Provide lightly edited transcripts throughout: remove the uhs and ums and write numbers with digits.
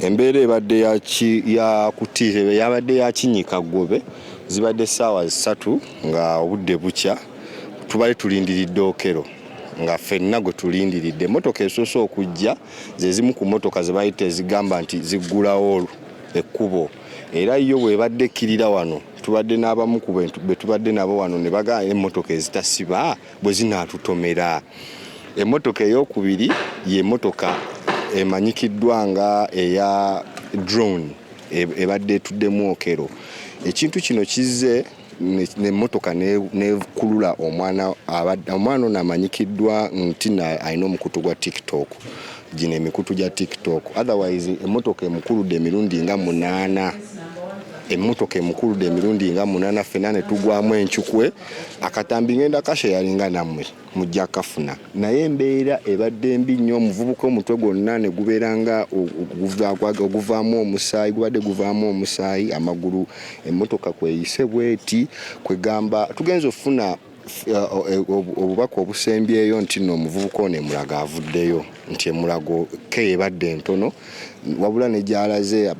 embeera ebadde yakutiise yabadde yakinyika ggobe zibadde essaawa 3 nga obudde bukya tubale tulindiridde Okello nga ffenna gwe tulindiridde emmotoka esoose okujja ze zimu ku mmotoka ze bayita ezigamba nti ziggulawo ekkubo era yo bwebadde ekkirira wano tubadde n'abamu ku be tubadde nabo wano ne bagamba emmotoka ezitasiba bwe zinaatutomera. Emmotoka ey'okubiri y'emmotoka emanyikiddwa nga eya drone ebadde etuddemu Okello. Ekintu kino kizze n'emmotoka nekulula omwana ono amanyikiddwa nti alina omukutu gwa TikTok. Gino emikutu gya TikTok. Otherwise emmotoka emukuludde emirundi nga 8. Emmotoka emukuludde emirundi nga 8 ffenna ne tugwamu enkyukwe akatambi ngenda kasheyalinga nammwe mujja kafuna. Naye embeera ebadde mbi nnyo omuvubuka omutwe gwonna ne gubeera nga oguvaamu omusaayi gubadde guvaamu omusaayi amagulu emmotoka kweyise bweti kwegamba tugenza ofuna obubaka obusembyeyo nti nno omuvubuka ono emulaga avuddeyo nti emulago ke ebadde ntono wabula ne gyalaze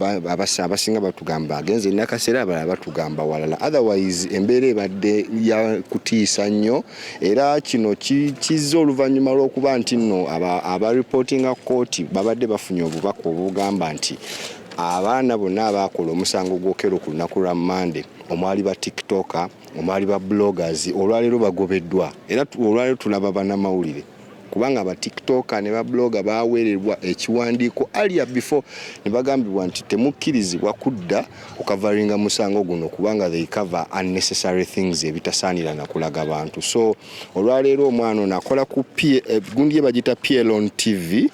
abasinga batugamba agenze nakaseera abalala batugamba walala. Otherwise embeera ebadde yakutiisa nnyo era kino kizza oluvannyuma lw'okuba nti nno abaripootinga KKooti babadde bafunye obubaka obugamba nti abaana bonna abaakola omusango gw'Okello ku lunaku lwa Monday omwali ba TikToker omwali ba bloggers olwaleero bagobeddwa era olwaleero tulaba bannamawulire kubanga aba TikToker ne ba blogger baweererwa ekiwandiiko alia before ne bagambibwa nti temukkirizibwa kudda okavaringa musango guno kubanga they cover unnecessary things ebitasaanira na kulaga bantu. So olwaleero omwana ono akola ku gundi ye bagita PLON TV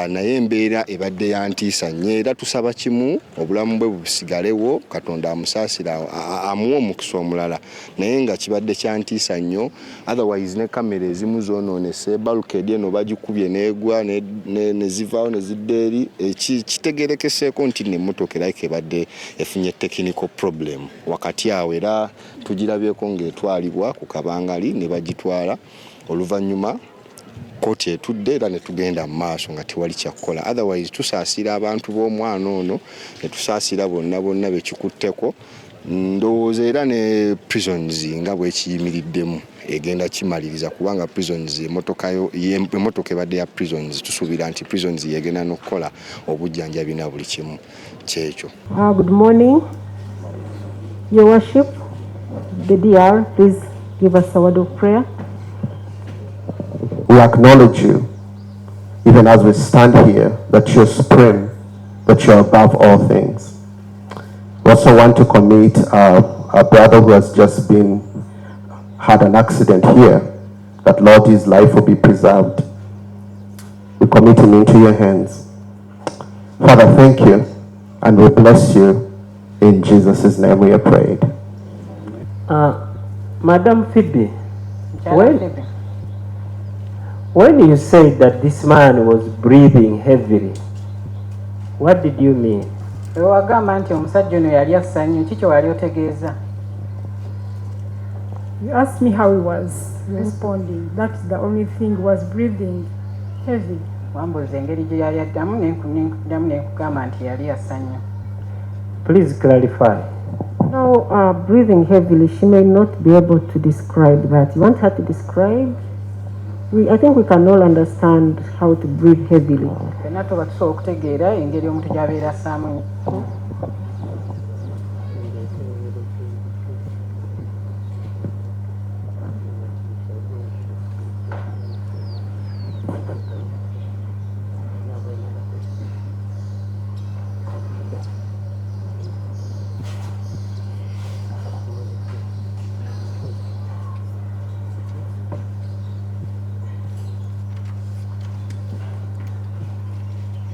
naye embeera ebadde yantiisa nnyo era tusaba kimu obulamu bwe busigalewo Katonda amusaasira amuwa omukisa omulala naye nga kibadde kyantiisa nnyo. Otherwise ne kamera ezimu zoonoonese balukedi eno bagikubye neegwa ne zivaawo ne zidda eri kitegerekeseeko nti n'emmotoka like ebadde efunye technical problem wakati awo era tugirabyeko ng'etwalibwa ku kabangali ne bagitwala oluvannyuma Kooti etudde era ne tugenda mu maaso nga tewali kyakukola. Otherwise tusaasira abantu b'omwana ono ne tusaasira bonna bekikutteko ndowooza era ne prisons nga bwekiyimiriddemu egenda kimaliriza kubanga prisons emmotoka ebadde ya prisons tusuubira nti prisons yegenda n'okukola obujjanjabi na buli kimu kyekyo. Good morning, Your Worship. The DR, please give us a word of prayer. We acknowledge you, even as we stand here, that you're supreme, that you're above all things. We also want to commit a brother who has just had an accident here, that Lord, his life will be preserved. We commit him into your hands. Father, thank you, and we bless you. In Jesus' name we have prayed. Madam Phoebe, when you said that this man was breathing heavily, what did you mean? Wagamba nti omusajja ono yali Essanyu, kiki wali otegeeza? You asked me how he was responding. That's the only thing, he was breathing heavy. Wambuuza engeri gye yali addamu nekugamba nti yali Essanyu. Please clarify. No, breathing heavily, she may not be able to describe that. You want her to describe? I think we can all understand how to breathe heavily. Fenna tuba tusobola okutegeera engeri omuntu gy'abeera assaamu.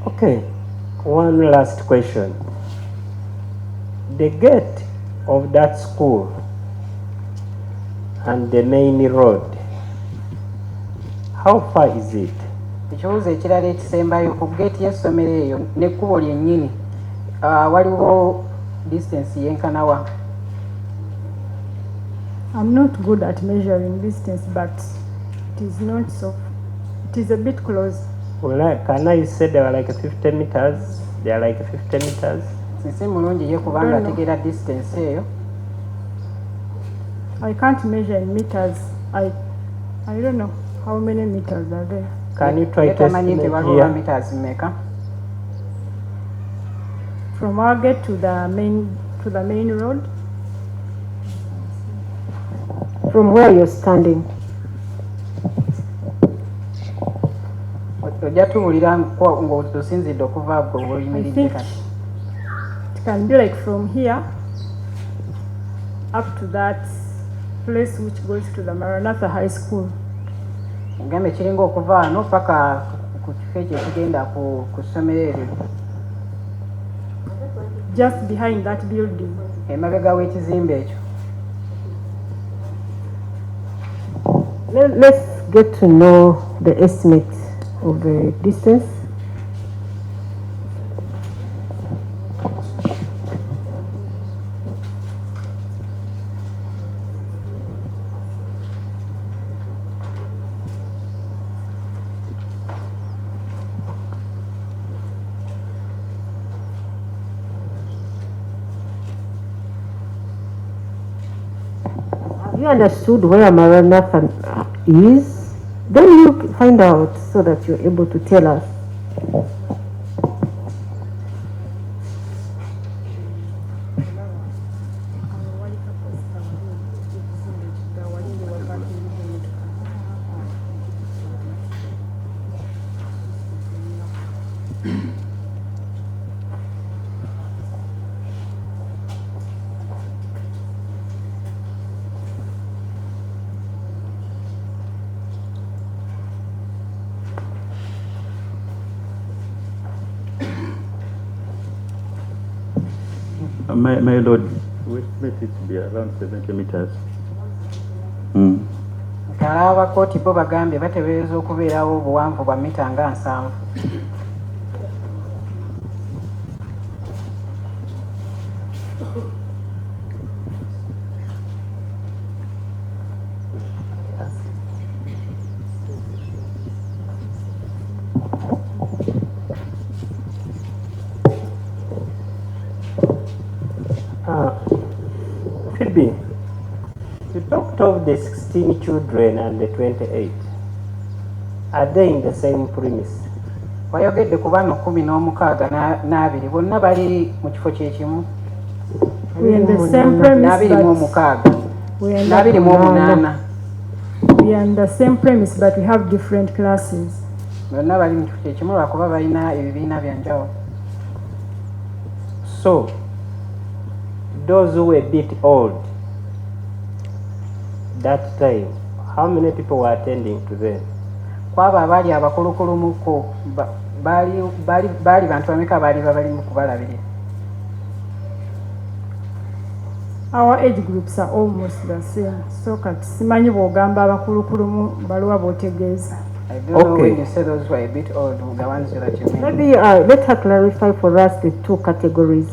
Okay, one last question. The gate of that school and the main road, how far is it? Ekibuuzo ekirala ekisembayo ku geeti y'essomero eyo n'ekkubo lyennyini waliwo distance yenkanawa? I'm not good at measuring distance, but it is a bit close. Well, Kana, you said they were like 50 meters. They are like 50 meters. Since mulungi ye kubanga ategeera distance eyo. I can't measure in meters. I don't know how many meters are there. Can you try to estimate here? Meters meka? From our gate to the main road. From where you're standing. I think it can be like from here up to that place which goes to the Maranatha High School. Just behind that building. Let's get to know the estimate of the distance. Have you understood where Maranatha is? Then you find out so that you're able to tell us. My lord, we estimate it to be around 70 meters. KKooti bo bagambye bateebereza okubeerawo obuwanvu bwa mita nga 7. Phoebe, you talked of the 16 children and the 28. Are they in the same premise? Wayogedde ku bano 16 n'abiri bonna bali mu kifo kye kimu. We're in the same premise, we are in the same premise, but we have different classes. Bonna bali mu kifo kye kimu lwakuba balina ebibiina bya njawulo. So, those who were a bit old that time, how many people were attending to them? Kwabo abaali abakulukulumuko baali bantu bameka baali mu kubalabirira? Our age groups are almost the same. So kati simanyi bw'ogamba abakulukulumu baluwa bw'otegeeza. I don't know when you say those who are a bit old, the ones that you mean. Maybe let her clarify for us the two categories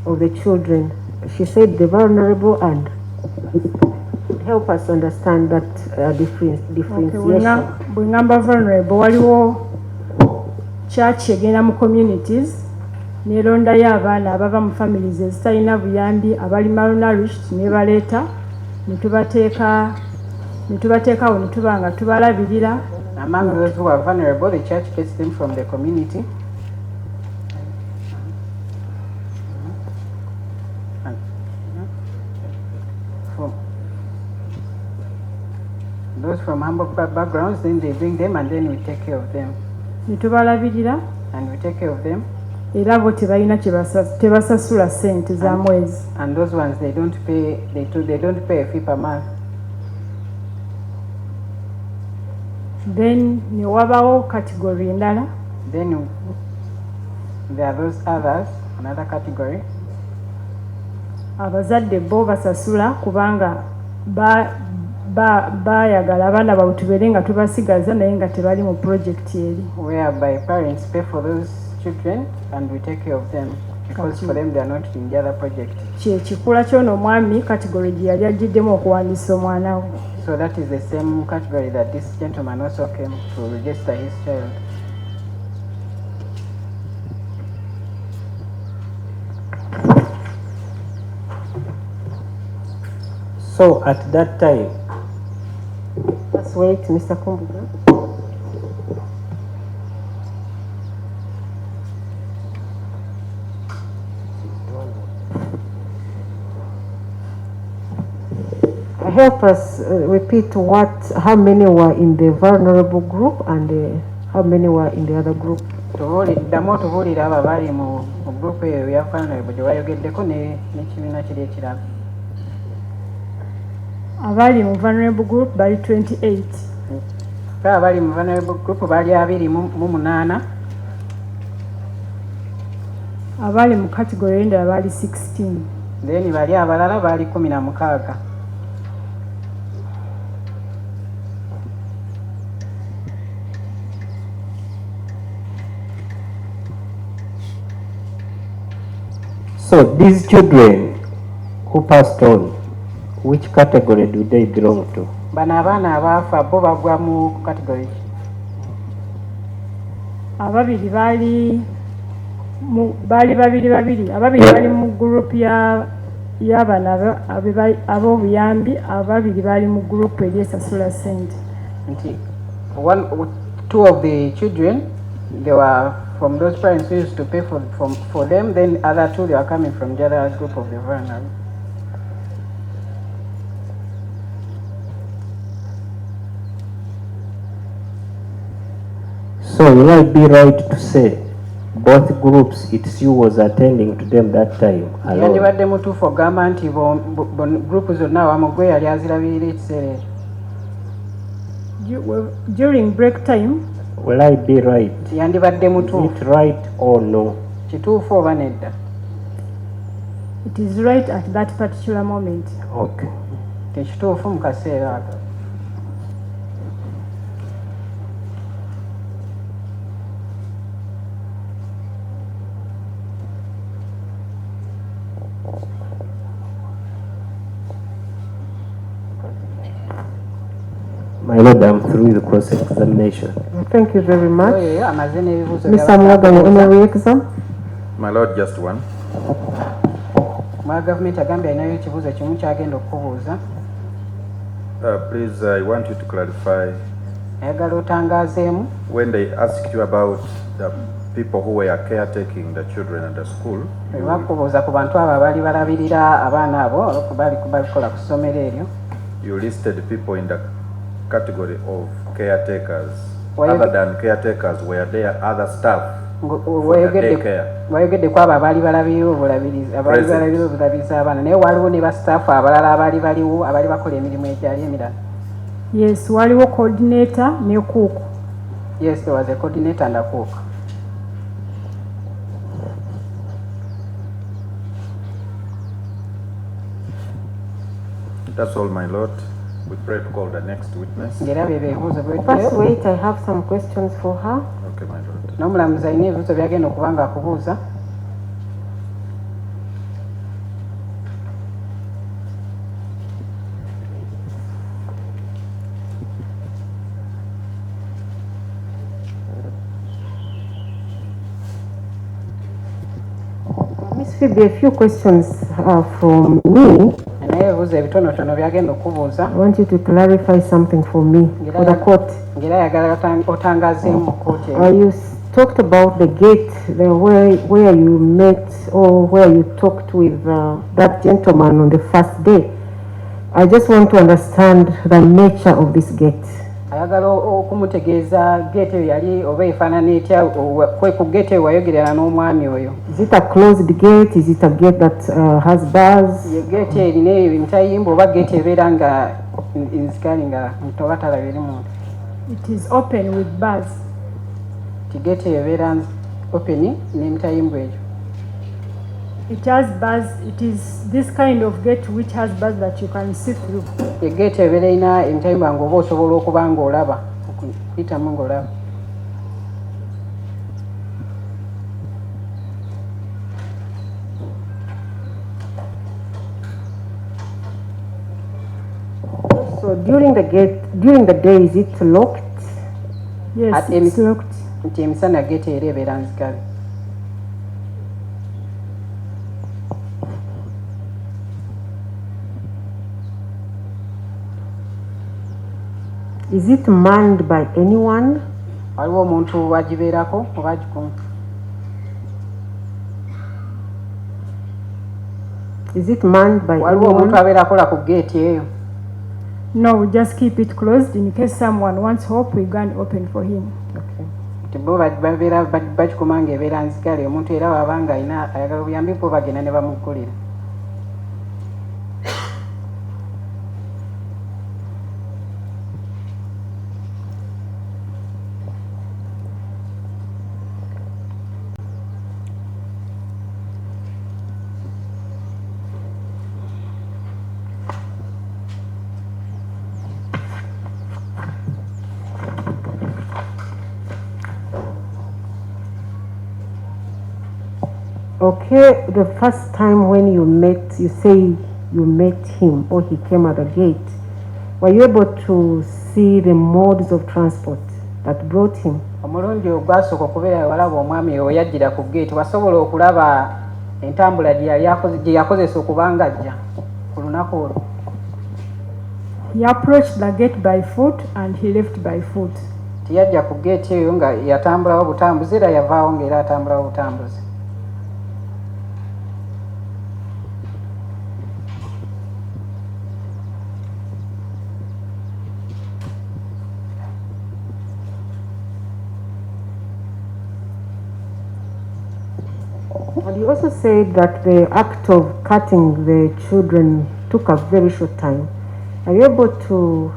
of the children. She said the vulnerable and help us understand that differentiation. Bwe ngamba vulnerable waliwo church egenda mu communities nerondayo abaana abava mu families ezitalina buyambi abali malnourished ne baleeta ne tubateekawo ne tuba nga tubalabirira. Among those who are vulnerable, the church gets them from the community. Those from humble backgrounds, then they bring them and then we take care of them. Ne tubalabirira and we take care of them. Era bo tebalina tebasasula sente za mwezi. And those ones they don't pay a fee per month. Then ne wabawo category endala. Then there are those others, another category. Abazadde bo basasula kubanga bayagala abaana baabwe tubeere nga tubasigaza naye nga tebali mu project eri. Whereby parents pay for those children and we take care of them because for them they are not in the other project. Kikula kyono omwami category gye yali agiddemu okuwandiisa omwana we. So that is the same category that this gentleman also came to register his child. So at that time, Let's wait, Mr. Kumbuga. Help us repeat how many were in the vulnerable group and how many were in the other group. Ddamu tubuulira abo abali mu group eyo ya vulnerable gye bayogeddeko n'ekibiina kiri ekirala. Abali mu vulnerable group bali 28. Abali mu vulnerable group bali 28. Abali mu category endala bali 16. Then bali abalala bali 16. so these children who passed on, which category do they belong to? Bano abaana abaafa bo bagwa mu category. Ababiri bali babiri ababiri mu group y'abaana ab'obuyambi, ababiri bali mu group eryesasula ssente. Two of the children, they were from those parents who used to pay for them, then other two, they are coming from the other group of the vulnerable. So will I be right to say both groups, it's you was attending to them that time alone? Yandibadde mutuufu ogamba nti group zonna awamu gwe yali azirabirira ekiseera ekyo. During break time, will I be right? Yandibadde Is mutuufu. it right or no? Kituufu oba nedda? it is right at that particular moment. Okay. Tekituufu mu kaseera ako. My Lord, I'm through the cross-examination. Thank you very much. Amaze n'ebibuuzo Mr. Mwaganya, any exam? My Lord, just one. Mwa gavumenti agambye alinayo ekibuuzo kimu kyagenda okubuuza. Please, I want you to clarify. Ayagala otangaazeemu. When they asked you about the people who were caretaking the children at the school, Bakubuuza ku bantu abo abaali balabirira abaana abo baali babikola ku ssomero eryo. you listed people in the category of caretakers. Other than caretakers, were there other staff for the daycare? Wayogedde ku abo abaali balabirira obulabirizi abaana, naye waliwo ne basitaafu abalala abaali baliwo abaali bakola emirimu egyali emirala. Yes, waliwo coordinator ne cook. Yes, there was a coordinator and a cook. That's all, my Lord. We pray to call the next witness. Ng'era bye ebibuuzo First wait, I have some questions for her. Okay, my Lord. n'omulamuzi alina ebibuuzo byagenda okuba nga akubuuza. Miss Phoebe, a few questions from me. Naye ebibuuzo ebitonotono byagenda okubuuza. I want you to clarify something for me, for the court. Ng'era ayagala otangaazeemu mu kkooti eyo. You talked about the gate, where you met or where you talked with that gentleman on the first day. I just want to understand the nature of this gate. Ayagala okumutegeeza gate eyo yali oba efaanana etya ku gate eyo wayogerera n'omwami oyo. Is it a closed gate? Is it a gate that has bars? Ye gate erina emitayimba oba gate ebeera nga nzikali nga oba talaba eri muntu. It is open with bars. Gate eyo ebeera open n'emitayimba egyo. It has bars. It is this kind of gate which has bars that you can see through. Ye gate ebeera erina emitayimba ng'oba osobola okuba ng'olaba okuyitamu ng'olaba. So during the day, is it locked? Yes, it's locked. Nti emisana gate era ebeera nzigale. Is it manned by anyone? Waliwo omuntu agibeerako oba agikuuma? Is it manned by Waliwo omuntu anyone? abeera akola ku gate eyo? No, we just keep it closed. In case someone wants help, we go and open for him. Bo babeera bakikuuma ng'ebeera nzigale, omuntu era bw'aba nga ayagala obuyambi bo bagenda ne bamuggulira. Okay, the first time when you met, you say you met him or he came at the gate. Were you able to see the modes of transport that brought him? Omulundi ogwasooka okubeera walaba omwami oyo yajjira ku gate, wasobola okulaba entambula gye yakozesa okuba nga ajja ku lunaku olwo? He approached the gate by foot and he left by foot. Tiyajja ku gate eyo nga yatambulawo butambuzi era yavaawo ng'era atambulawo butambuzi. And you also said that the act of cutting the children took a very short time. Are you able to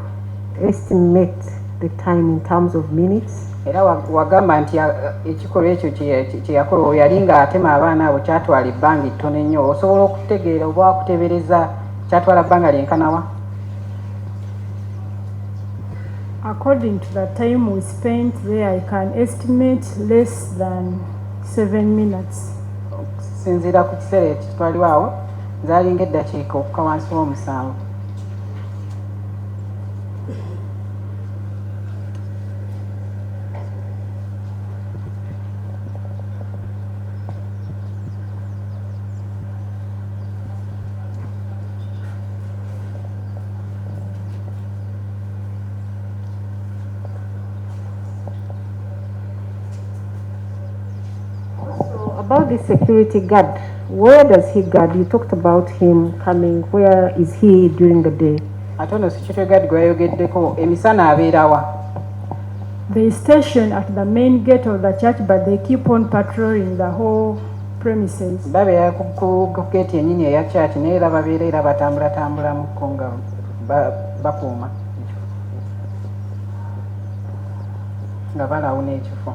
estimate the time in terms of minutes? Era wagamba nti ekikolwa ekyo kye yakola oyo yali nga atema abaana abo kyatwala ebbanga ettono ennyo. Osobola okutegeera oba okuteebereza kyatwala bbanga lyenkanawa? According to the time we spent there, I can estimate less than 7 minutes. Sinzira ku kiseera ekitwalibwawo zaalinga eddakiika okukka wansi w'omusanvu. About the security guard, where does he guard? You talked about him coming. Where is he during the day? Atono security guard gwayogeddeko emisana abeerawa? They station at the main gate of the church, but they keep on patrolling the whole premises. Babeera ku gate yennyini eya church naye era babeera era batambulatambulamuko nga bakuuma nga balawuna ekifo.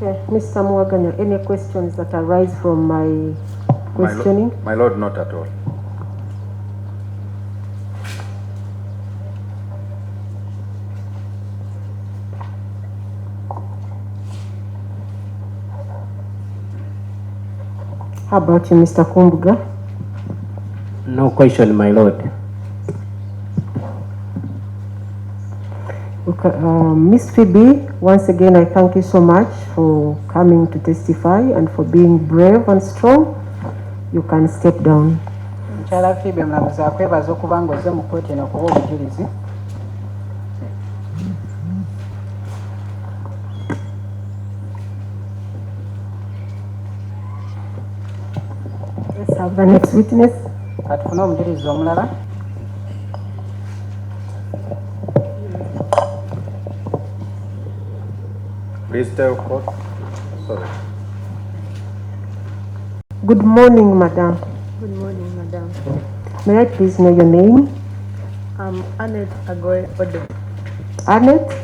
Okay, Mr. Mwaganya, any questions that arise from my questioning? My Lord, not at all. How about you, Mr. Kumbuga? No question, my Lord. Okay, Miss Phoebe, once again, I thank you so much for coming to testify and for being brave and strong. You can step down. Mukyala Phoebe mulamuzi akwebaza okuba ng'ozze mu kkooti eno okuba obujulizi. Let's have the next witness. Katufune omujulizi omulala. Please tell court. Sorry. Good morning, madam. Good morning, madam. May I please know your name? I'm Annette Agoy Odo. Annette?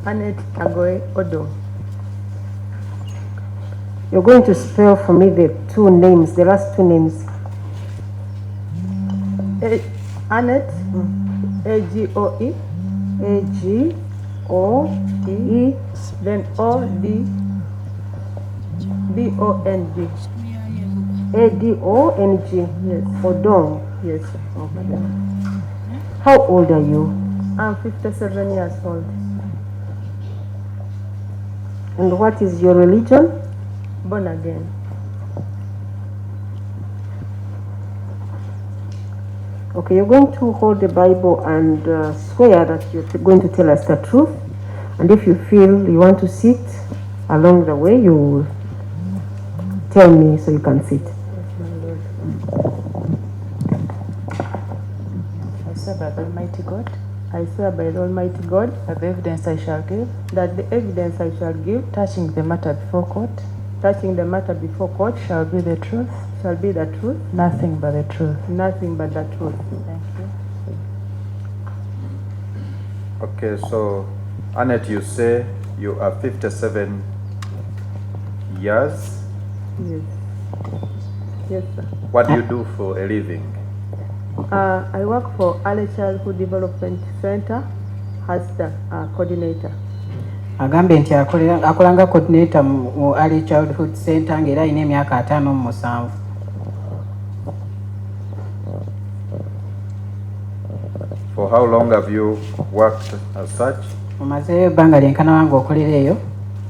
Annette Agoy Odo. You're going to spell for me the two names, the last two names. Annette, A-G-O-E. A-G-O-E. Then O-D-B-O-N-G. A-D-O-N-G. Yes. Odong. Yes. Oh, madam. How old are you? I'm 57 years old. And what is your religion? Born again. Okay, you're going to hold the Bible and swear that you're going to tell us the truth. And if you feel you want to sit along the way, you will tell me so you can sit. I swear by the Almighty God. I swear by the Almighty God That the evidence I shall give. that the evidence I shall give Touching the matter before court. touching the matter before court Shall be the truth. shall be the truth, Nothing but the truth. nothing but the truth. Thank you. Okay, so Annette, you say you are 57 years. Yes. Yes, sir. What do you do for a living? I work for Early Childhood Development Center as the coordinator. Agambe nti akolanga coordinator mu Early Childhood Center ng'era alina emyaka 57. For how long have you worked as such? Omazeeyo ebbanga lyenkana wange okolera eyo.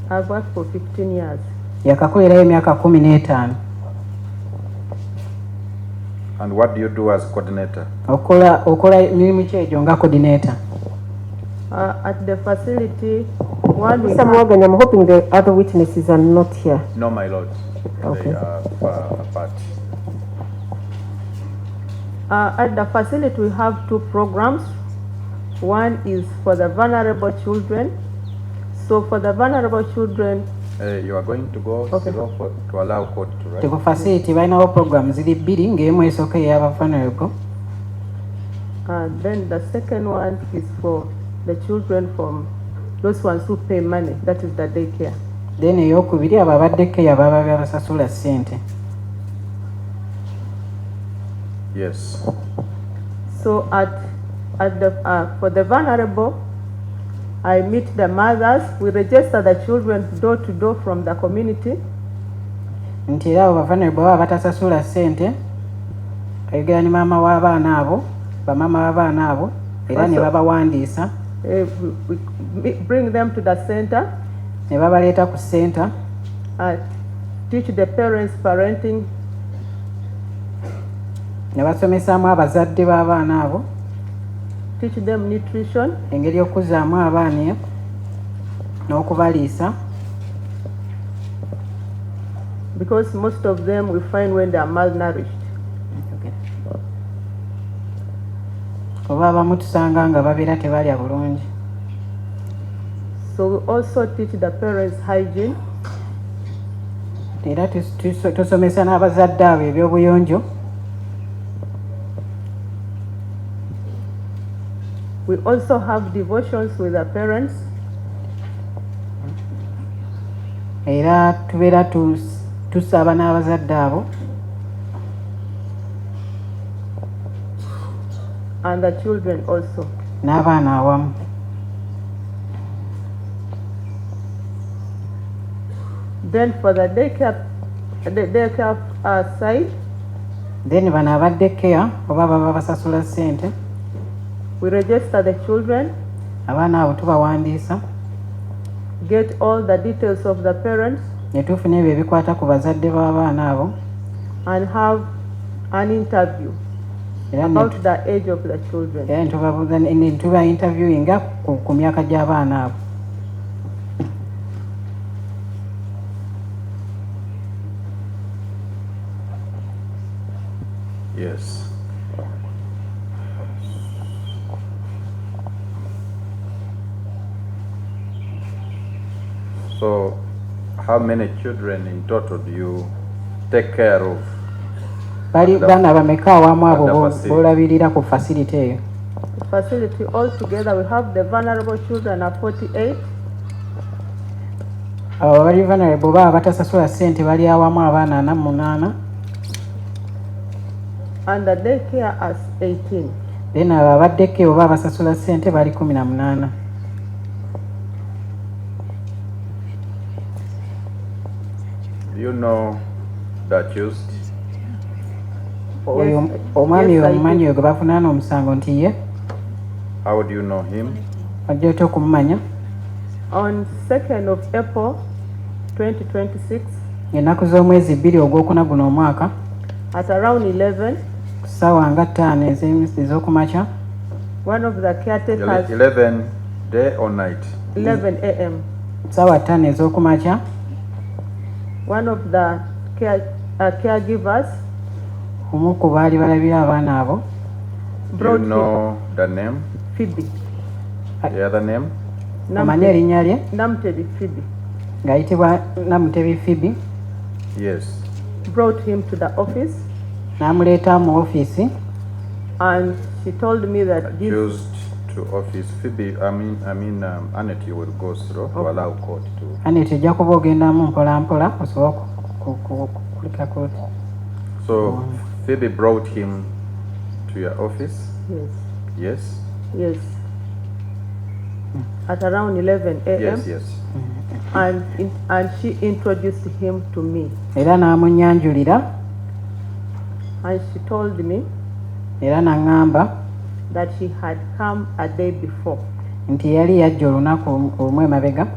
I've worked for 15 years. Yakakolerayo emyaka 15. And what do you do as coordinator? Okola mirimu ki egyo nga coordinator? At the facility, Mr. Morgan, I'm hoping the other witnesses are not here. No, my lord. Okay. They are far apart. at the facility we have two programs. One is for the vulnerable children. So for the vulnerable children, You are going to go Okay. to allow court to write. Teko facility balinawo programs ziri bbiri ng'emu esooka ey'aba vulnerable. then the second one is for the children from those ones who pay money, that is the daycare. Then ey'okubiri abo abaddekeya baba babasasula ssente. Yes. So at the for the vulnerable, I meet the mothers. We register the children door to door from the community. Nti era abo vulnerable baba batasasula ssente, ayogera ne maama w'abaana abo, bamaama w'abaana abo, era ne babawandiisa. We bring them to the center. Ne babaleeta ku center. Teach the parents parenting. Ne basomesaamu abazadde b'abaana abo. Teach them nutrition. Engeri y'okuzaamu abaana n'okubaliisa. Because most of them we find when they are malnourished. Oba abamu tusanga nga babeera tebalya bulungi. So we also teach the parents hygiene. Era tusomesa n'abazadde abo ebyobuyonjo. We also have devotions with the parents. Era tubeera tusaba n'abazadde abo. And the children also. N'abaana awamu. Then for the daycare side, Then bano abaddekeya oba baba basasula ssente. we register the children, Abaana abo tubawandiisa. get all the details of the parents, Ne tufuna ebyo ebikwata ku bazadde b'abaana abo. and have an interview Era about the age of the children. ne tuba interviewinga ku myaka gy'abaana abo. Yes. So, how many children in total do you take care of? Bali baana bameka awamu abo b'olabirira ku facility eyo? The facility altogether, we have the vulnerable children are 48. Abo bali vulnerable baba batasasula ssente bali awamu abaana 48. And the daycare as 18. Then abo abaddekeya oba abasasula ssente bali 18. Do you know the accused? Oyo omwami oyo omumanyi oyo gwe bavunaana omusango nti ye? How do you know him? Ojja okumanya. On 2nd of April 2026. Ennaku z'omwezi 2 ogwokuna guno omwaka. At around 11. Ssaawa nga 5 ez'okumakya. One of the caretakers. 11 day or night? 11 a.m. Ssaawa 5 ez'okumakya. One of the caregivers. Omu ku baali balabira abaana abo. Do you know the name? Phoebe. The other name? Omanyi erinnya lye? Namutebi Phoebe. Ng'ayitibwa Namutebi Phoebe. Yes. Brought him to the office. N'amuleeta mu ofiisi. And she told me that this. Accused to office. Phoebe, Annette, you will go through to allow court to. Annette ejja kuba ogendamu mpola mpola osobola kulika kooti. So Phoebe brought him to your office? Yes. Yes? Yes. At around 11 a.m. Yes, yes. And she introduced him to me. Era n'amunyanjulira. And she told me. Era n'aŋŋamba. That she had come a day before. Nti yali yajja olunaku lumu emabega.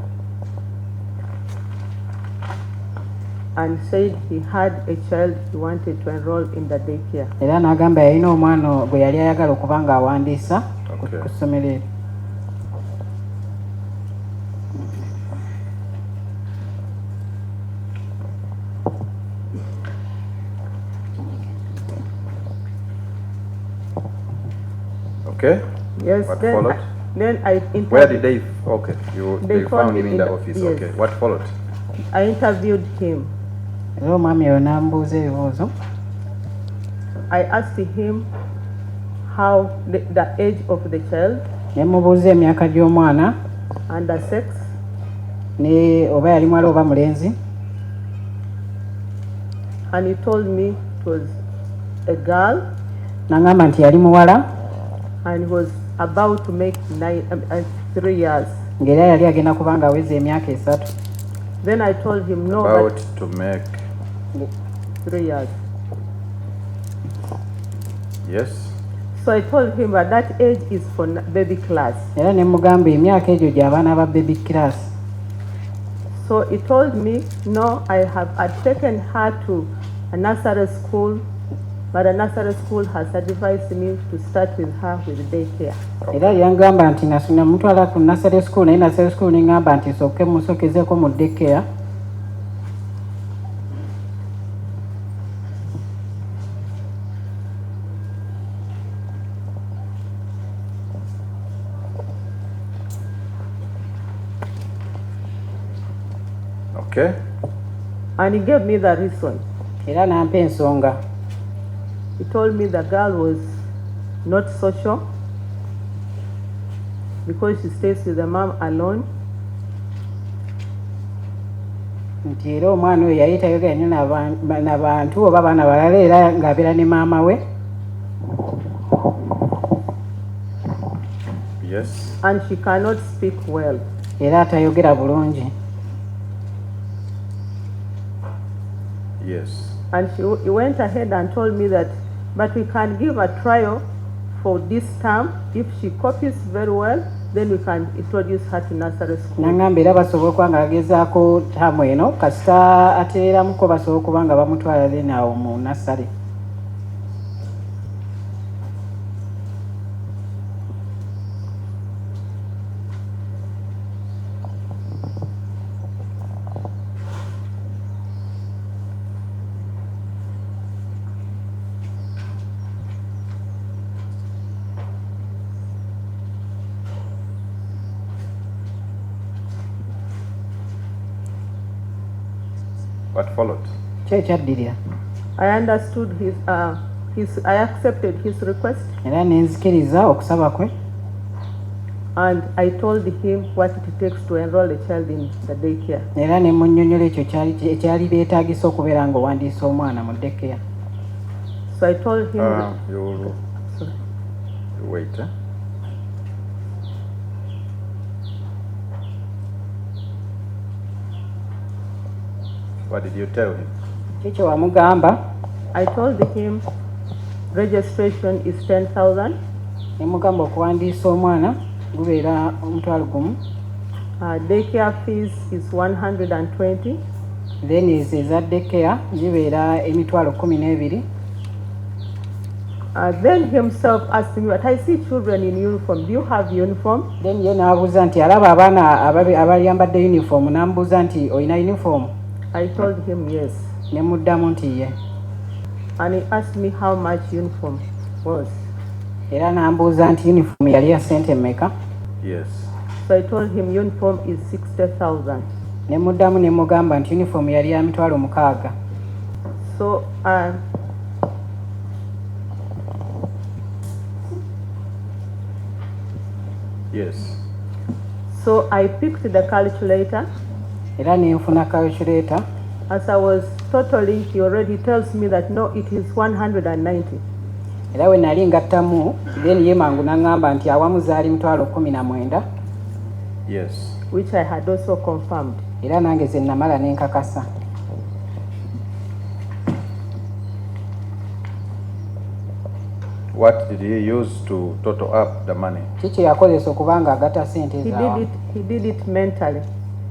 And said he had a child he wanted to enroll in the daycare. Era n'agamba yalina omwana gwe yali ayagala okuba ng'awandiisa ku ssomero eryo. Okay. Yes. What followed? Then I Where did they? Okay. They found him in the office. Yes. Okay. What followed? I interviewed him. Era omwami oyo n'ambuuza ebibuuzo. I asked him how the age of the child. Ne mubuuza emyaka gy'omwana. And the sex. Ne oba yali mwala oba mulenzi. And he told me it was a girl. N'angamba nti yali muwala. And he was about to make 3 years. Ng'era yali agenda kuba ng'aweza emyaka 3. Then I told him no. About to make 3 years. Yes. So I told him that that age is for baby class. Era ne mugamba emyaka egyo gy'abaana ba baby class. So he told me no, I'd taken her to a nursery school. But the nursery school has advised me to start with her with daycare. Era yangamba nti nasuna mutwala ku nursery school naye nursery school ngamba nti soke musokezeko mu daycare. Okay. And he gave me the reason. Era n'ampa ensonga. He told me the girl was not social because she stays with the mom alone. Nti era omwana oyo yali tayogera nnyo n'abantu oba abaana balala era ng'abeera ne maama we. Yes. And she cannot speak well. Era atayogera bulungi. Yes. And he went ahead and told me that, but we can give a trial for this term. If she copies very well, then we can introduce her to nursery school. N'angamba era basobola okuba nga bagezaako taamu eno kasita atereeramuko basobola okuba nga bamutwala then awo mu nursery. What followed? I understood I accepted his request. Era nenzikiriza okusaba kwe. And I told him what it takes to enroll a child in the daycare. Era ne munnyonnyola ekyo ekyali beetaagisa okubeera ng'owandiisa omwana mu daycare. So I told him. You wait. What did you tell him? Kikyo wamugamba. I told him registration is 10,000. ne mugamba okuwandiisa omwana gubeera omutwalo gumu. Daycare fees is 120. Then eza daycare zibeera emitwalo 12. Then himself asked me, but I see children in uniform. Do you have uniform? Then ye n'abuuza nti alaba abaana abali yambadde uniform, n'amubuuza nti olina uniform? I told him yes. Ne muddamu nti ye. And he asked me how much uniform was. Era n'ambuuza nti uniform yali ya ssente mmeka? Yes. So I told him uniform is 60,000. Ne muddamu ne mugamba nti uniform yali ya mitwalo 60. So yes. So I picked the calculator. Era ne nfuna calculator. As I was totaling, he already tells me that no, it is 190. Era we nali ngattamu, then ye mangu n'angamba nti awamu zaali mitwalo 19. Yes. Which I had also confirmed. Era nange ze namala ne nkakasa. What did he use to total up the money? Kiki yakozesa okubanga agatta sente zaawa? He did it mentally.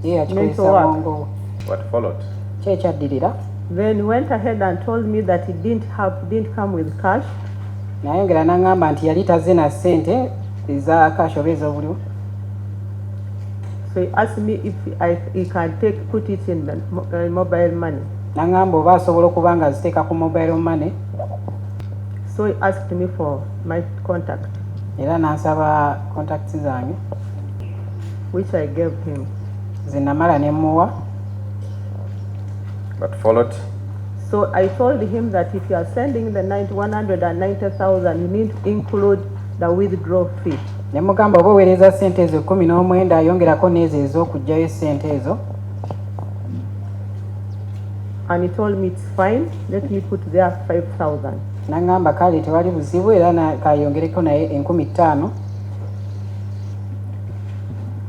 Ye yakikozesa bwongo. What followed? Ki ekyaddirira? Then he went ahead and told me that he didn't come with cash. Nayongera n'angamba nti yali tazze na ssente eza cash oba ez'obuliwo. So he asked me if he can put it in the mobile money. N'angamba oba asobola okuba nga aziteeka ku mobile money. So he asked me for my contact. Era n'ansaba contacts zange. Which I gave him. Ze namala ne muwa. What followed? So I told him that if you are sending the 190,000, you need to include the withdrawal fee. Ne mugamba oba oweereza ssente ezo 19 ayongerako n'ezo ez'okugyayo ssente ezo. And he told me it's fine, let me put there 5,000. N'angamba kale tewali buzibu era kayongereko naye 15,000.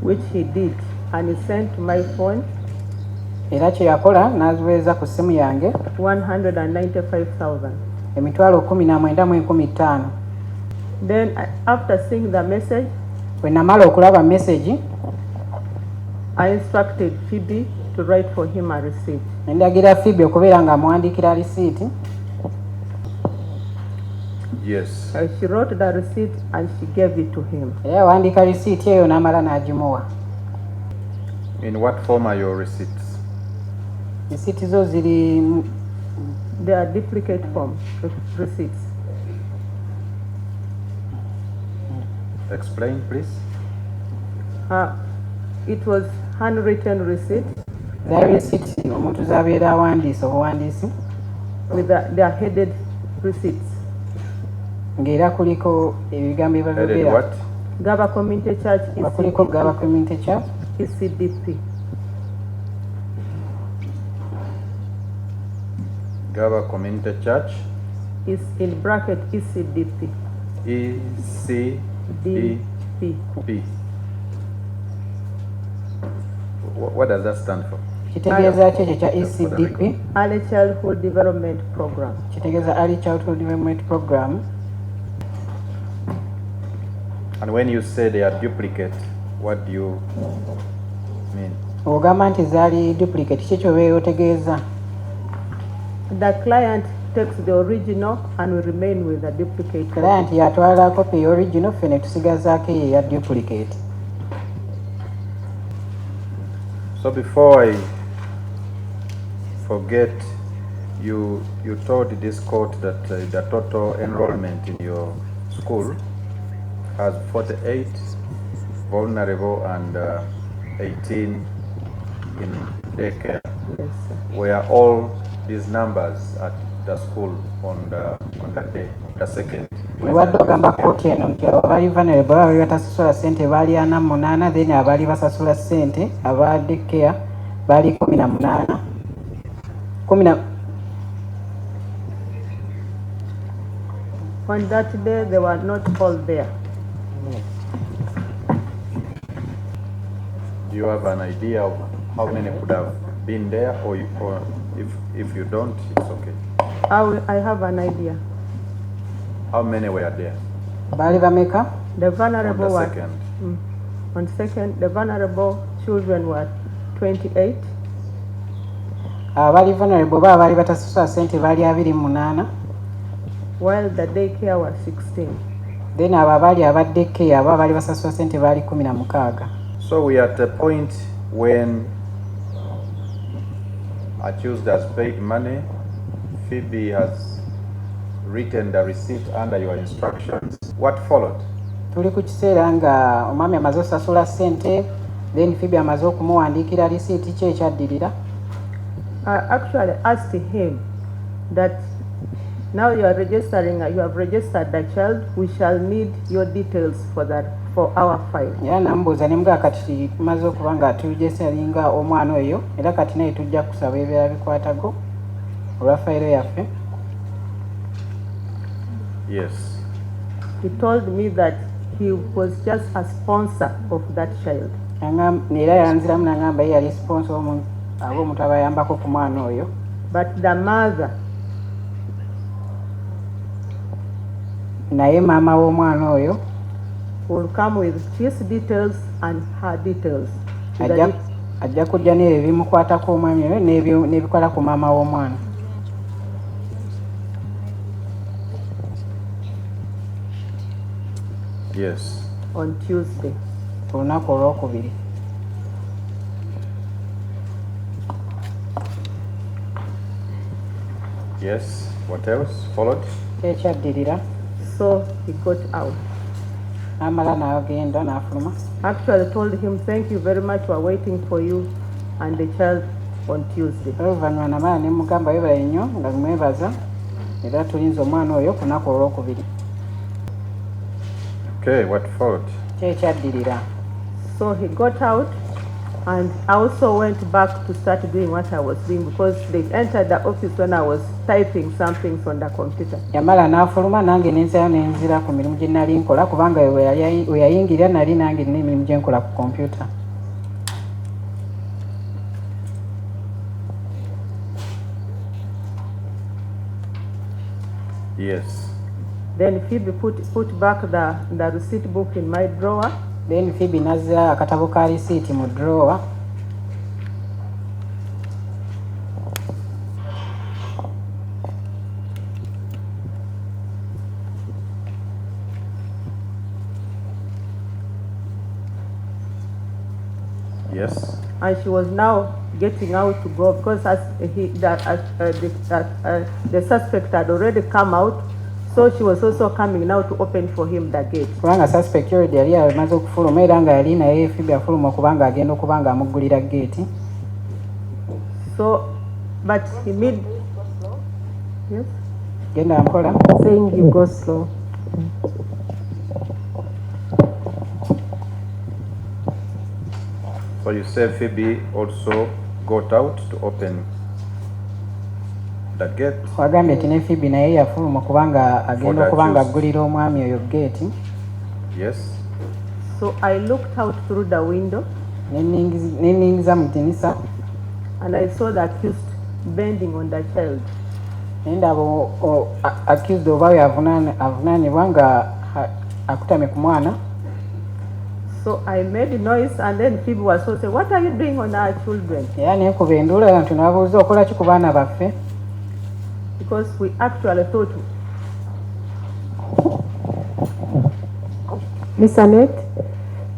Which he did, and he sent to my phone. Era kye yakola n'aziweereza ku ssimu yange 195,000. emitwalo 19,15. Then after seeing the message, bwe namala okulaba message, I instructed Phoebe to write for him a receipt. Ndagira Phoebe okubeera nga amuwandiikira receipt. Yes. She wrote the receipt and she gave it to him. Era yawandiika receipt eyo n'amala n'agimuwa. In what form are your receipts? Receipt zo ziri. They are duplicate form receipts. Explain, please. It was handwritten receipt. The receipt omuntu z'abeera awandiisa obuwandiisi. With they are headed receipts. Ng'era kuliko ebigambo Headed what? Gaba Community Church is kuliko Gaba Community Church ECDP. Gaba Community Church is in bracket ECDP. ECDP. What does that stand for? Kitegeeza ki ekyo kya ECDP? Early Childhood Development Program. Kitegeeza Early Childhood Development Program. And when you say they are duplicate, what do you mean? Ogamba nti zaali duplicate, ki ky'obeera otegeeza? The client takes the original and will remain with the duplicate. Client yatwala copy original, fene tusigazaako eyo eya duplicate. So before I forget, you told this court that the total enrollment in your school has 48 vulnerable and 18 in daycare. Yes, sir. Were all these numbers at the school on that day, the second? Wadde ogamba kooti eno nti abaali vulnerable abaali batasasula ssente baali 48, then abaali basasula ssente aba daycare baali 18. On that day, they were not all there. Do you have an idea of how many could have been there, or if you don't, it's okay? I have an idea. How many were there? Bali bameka? The vulnerable On the were second. on second. The vulnerable children were 28. Abali vulnerable bali batasasula sente bali 28. While the daycare was 16. Then abali abadde care bali basasula sente bali 16. So we are at a point when accused has paid money, Phoebe has written the receipt under your instructions. What followed? Tuli ku kiseera nga omwami amaze osasula sente, then Phoebe amaze okumuwandiikira receipt kye ekyaddirira. I actually asked him that now you are registering, you have registered the child, we shall need your details for our file. Era namubuuza ne mugamba kati tumaze okuba nga turegisteringa omwana oyo era kati naye tujja kusaba ebibeera bikwatago olwa fayiro yaffe. Yes. He told me that he was just a sponsor of that child. Era yanziramu n'agamba ye yali sponsor ab'omuntu abayambako ku mwana oyo. But the mother, naye maama w'omwana oyo will come with his details and her details. ajja kujja n'ebyo ebimukwatako omwami oyo n'ebikola ku maama w'omwana. Yes. On Tuesday. Ku lunaku olwokubiri. Yes. What else followed? Ekyaddirira. So he got out. Amala n'agenda n'afuluma. Actually told him, thank you very much, we're waiting for you and the child on Tuesday. Oluvannyuma namala ne mugamba webale nnyo nga mwebaza era tulinze omwana oyo ku lunaku olwokubiri. Okay, what followed? Ekyaddirira. So he got out and I also went back to start doing what I was doing because they entered the office when I was typing some things on the computer. Yamala n'afuluma nange nenzayo nenzira ku mirimu gye nali nkola kubanga we yayingirira nali nange nina emirimu gye nkola ku computer. Yes. Then Phoebe put back the receipt book in my drawer. Then Phoebe nazira akatabo ka receipt mu drawer. Yes. And she was now getting out to go because the suspect had already come out, so she was also coming now to open for him the gate. Kubanga suspect already yali amaze okufuluma era nga yali naye Phoebe afuluma kubanga agenda okubanga amuggulira gate. So, but he made, yes? Genda mpola. Saying you go slow. So you said Phoebe also got out to open the gate. Wagambye nti ne Phoebe naye yafuluma kubanga agenda okubanga aggulira omwami oyo gate. Yes. So I looked out through the window. Neningiza mu dinisa. And I saw the accused bending on the child. Nenda abo accused oba avunaanibwa nga akutamye ku mwana. So I made a noise and then Phoebe was so saying, what are you doing on our children? Era nenkuba enduula nti nabuuza okola ki ku baana baffe? Because we actually thought. Miss Annette,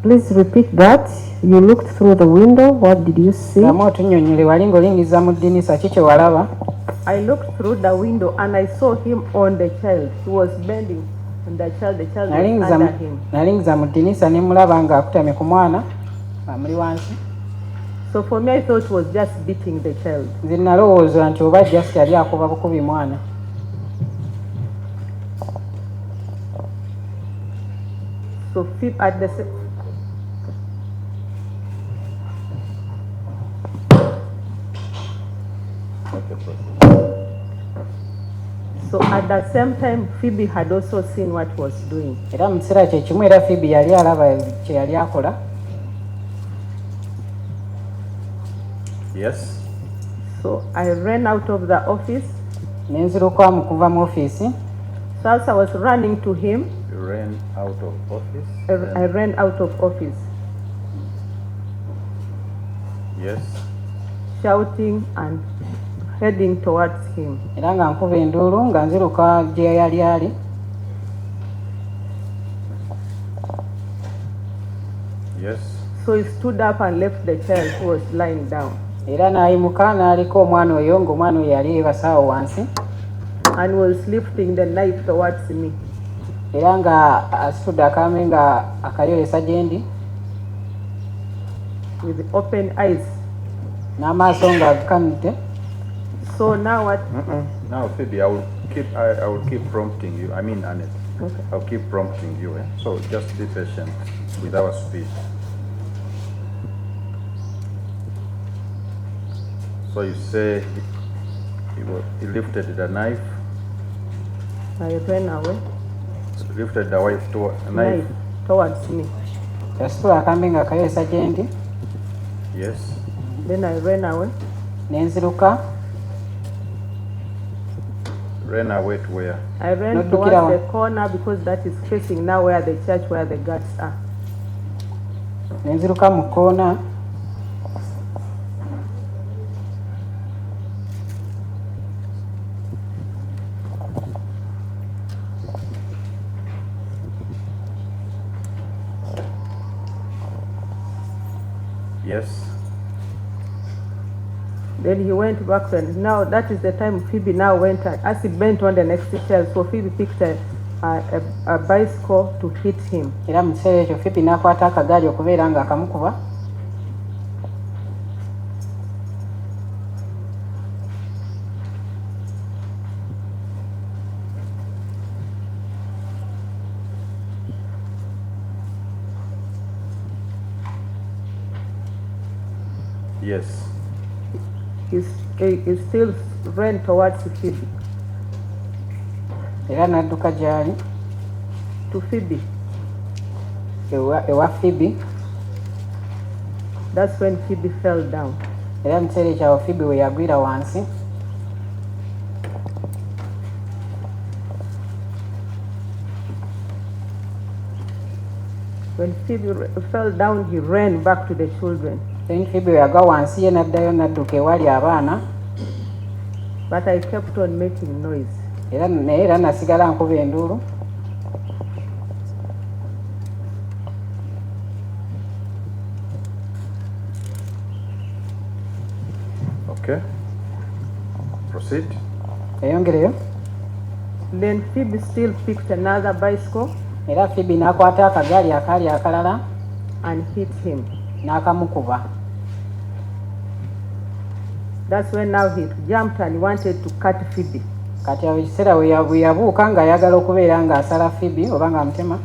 please repeat that. You looked through the window. What did you see? I looked through the window and I saw him on the child. He was bending on the child was under him. So for me I thought it was just beating the child. So at the So at the same time, Phoebe had also seen what was doing. Yes. So I ran out of the office. So as I was running to him. You ran out of office? I ran out of office. Yes. Shouting and heading towards him. Era nga nkuba enduru nga nziruka gye yali ali. Yes. So he stood up and left the child who was lying down. Era n'ayimuka n'aliko omwana oyo ng'omwana oyo yali yeebasaawo wansi. And was lifting the knife towards me. Era nga asitudde akambe nga akayolesa gye ndi. With open eyes. N'amaaso nga agankanidde. So now what? Now Phoebe, I will keep prompting you. I mean Annette. Okay. I'll keep prompting you. So just be patient with our speed. So you say he lifted the knife. I ran away. Lifted the wife to a knife towards me. Yasitula akambe nga akayolesa gye ndi. Yes. Then I ran away. Nenziruka. Ran away to where? I ran towards the corner because that is facing now where the church, where the guards are. Nenziruka mu koona. Yes. Then he went back and now that is the time Phoebe now went as he bent on the next child. So Phoebe picked a bicycle to hit him. Era mu kiseera ekyo Phoebe n'akwata akagaali okubeera nga akamukuba. Yes. He still ran towards Phoebe. Era n'adduka gy'ali. To Phoebe. Ewa Phoebe. That's when Phoebe fell down. Era mu kiseera ekyo Phoebe we yagwira wansi. When Phoebe fell down, he ran back to the children. Then Phoebe yagwa wansi ye n'addayo n'adduka ewali abaana. But I kept on making noise. Naye era nasigala nkuba enduulu. Okay. Proceed. Eyongereyo. Then Phoebe still picked another bicycle. Era Phoebe n'akwata akagaali akaali akalala. And hit him. N'akamukuba. That's when now he jumped and wanted to cut Phoebe. Kati awo ekiseera we yabuuka ng'ayagala okubeera ng'asala Phoebe oba ng'amutema.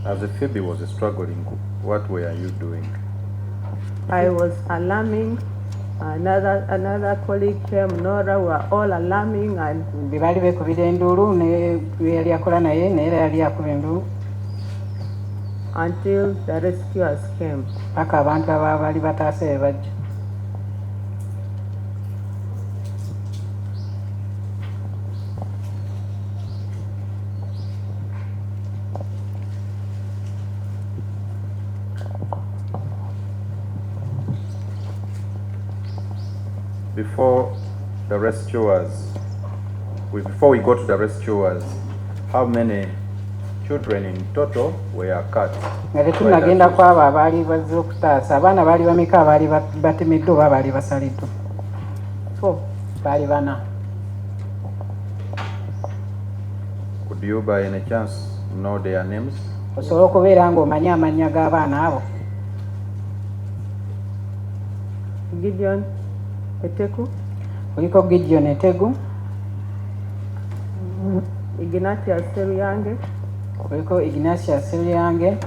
As Phoebe was struggling, what were you doing? I was alarming. Another colleague came, Nora, we were all alarming and bali bekubira enduulu ne yali akola naye naye yali akuba enduulu until the rescuers came. Paka abantu abaali bataase be bajja. Before we go to the rescuers, how many children in total were cut? Nga tetunnagenda ku abo abaali bazze okutaasa abaana baali bameka abaali batemeddwa oba baali basaliddwa? 4. Baali 4. Could you by any chance know their names? Osobola okubeera ng'omanyi amannya g'abaana abo? Gideon Eteku. Kuliko Gideon Etegu. Ignatius Seruyange. Kuliko Ignatius Seruyange.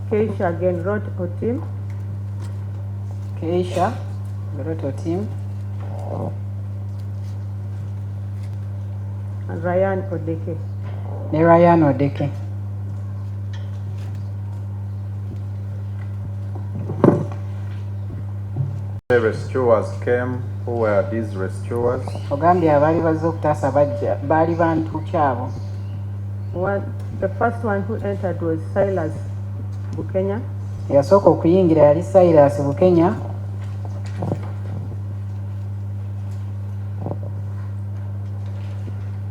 Keisha Genrot Otim. Keisha Genrot Otim. And Ryan Odeke. Ne Ryan Odeke. The rescuers came. Who were these rescuers? Ogambye abali bazze okutaasa baali bantu kyabo. The first one who entered was Silas Bukenya. Yasooka okuyingira yali Silas Bukenya.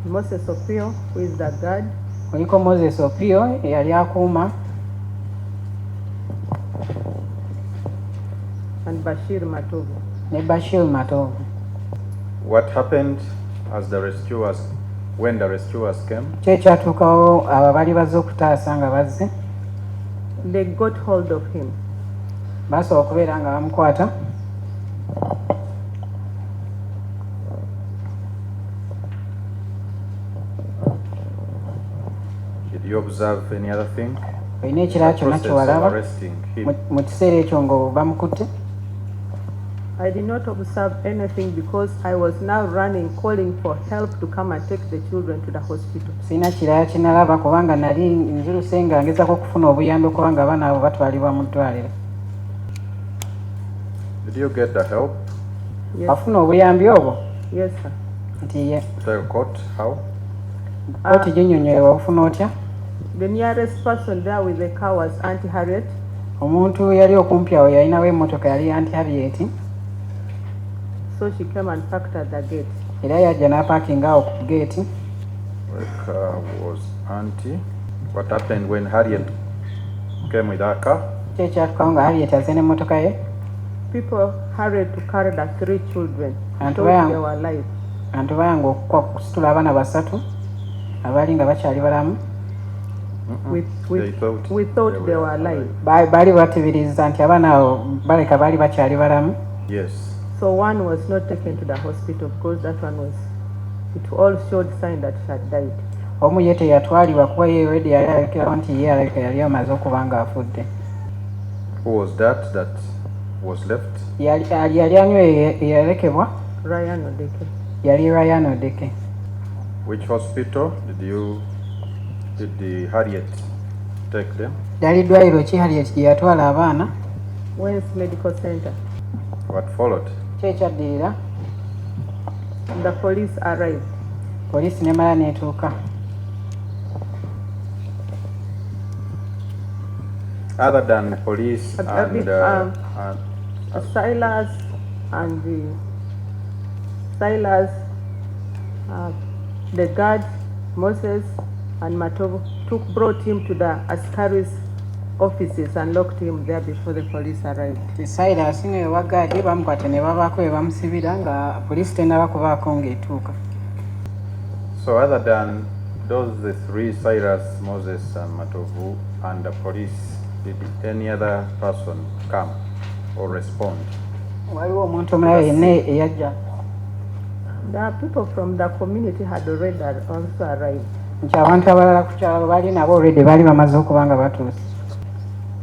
Moses Opio, who is the guard. Kuliko Moses Opio yali akuuma. And Bashir Matovu. Ne Bashir Matovu. What happened as the rescuers, when the rescuers came? Kyatuukawo abo baali bazze okutaasa nga bazze. They got hold of him. Basobola okubeera nga bamukwata. Did you observe any other thing? Olina ekirala kyonna kyewalaba mu kiseera ekyo nga bamukutte? I did not observe anything because I was now running, calling for help to come and take the children to the hospital. Sina kirala kye nalaba kubanga nali nziruse nga ngezaako okufuna obuyambi kubanga abaana abo batwalibwa mu ddwaliro. Did you get the help? Yes. Wafuna obuyambi obwo? Yes, sir. Nti ye. Tell court how? Kooti ginnyonnyole wabufuna otya? The nearest person there with the car was Auntie Harriet. Omuntu yali okumpi awo yalinawo emmotoka yali Auntie Harriet. So she came and parked at the gate. Era yajja n'apaakinga awo ku gate. The car was Auntie. What happened when Harriet came with her car? Kyatuukawo nga Harriet azze n'emmotoka ye. People hurried to carry the 3 children. Antu Thought they were alive. Antu bayanga okusitula abaana basatu abaali nga bakyali balamu. We thought they were alive. Baali bateebereza nti abaana abo baleka baali bakyali balamu. Yes. So one was not taken to the hospital because that one was, it all showed sign that she had died. Omu ye teyatwalibwa kuba ye already yali alabikirawo nti ye alabika yali amaze okuba nga afudde. Who was that was left? Yali anywe eyalekebwa? Ryan Odeke. Yali Ryan Odeke. Which hospital did the Harriet take them? Yali ddwaliro ki Harriet gye yatwala abaana? Wales Medical Center. What followed? Kyekaddirira? The police arrived. Poliisi nemala neetuuka. Other than police Silas and the guard Moses and Matovu brought him to the Askari's offices and locked him there before the police arrived. Silas ne wagaadi bamukwata ne babaako be bamusibira nga poliisi tennaba kubaako ng'etuuka. So other than those the 3, Cyrus, Moses and Matovu, and the police, did any other person come or respond? Waliwo omuntu omulala yenna eyajja. The people from the community had already also arrived. Nti abantu abalala ku kyalo baali nabo already baali bamaze okuba nga batuuse.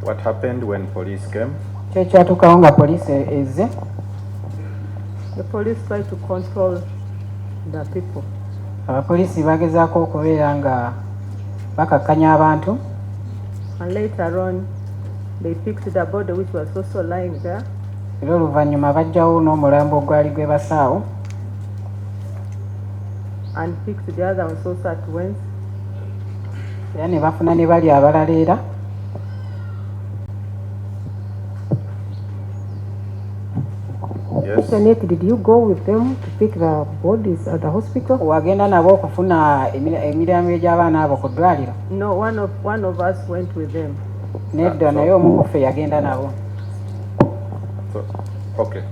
What happened when police came? Kyatuukawo nga poliisi ezze. The police tried to control the people. Abapoliisi bagezaako okubeera nga bakakkanya abantu. And later on, they picked the body which was also lying there. Era oluvannyuma bajjawo n'omulambo ogwali gwe basaawo. And picked the other ones also at once. Era ne bafuna ne bali abalala era. Yes. Did you go with them to pick the bodies at the hospital? Wagenda nabo okufuna emiryango egy'abaana abo ku ddwaliro? No, one of us went with them. Nedda naye omu ku ffe yagenda nabo. So, okay.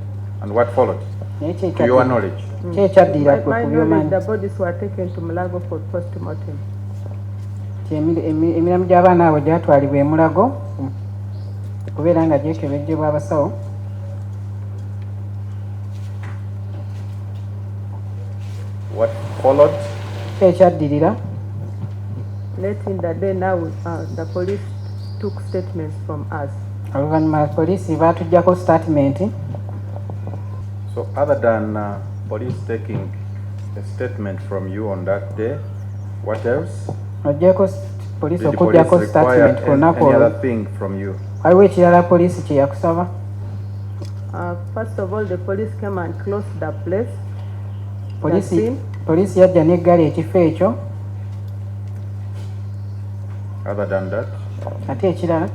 And what followed? To your knowledge? Kyekyaddira My knowledge, the bodies were taken to Mulago for post-mortem. Emirimu gy'abaana abo gyatwalibwa e Mulago kubeera nga gyekebejjebwa abasawo. What followed? Kyekyaddira? Late in the day now, the police took statements from us. Oluvannyuma poliisi baatuggyako statement. So other than police taking a statement from you on that day. What else? Police Did the police require any other thing from you? First First of all, the police came and closed the place. Police yajja n'eggala ekifo ekyo. Other than that? Ate ekirala?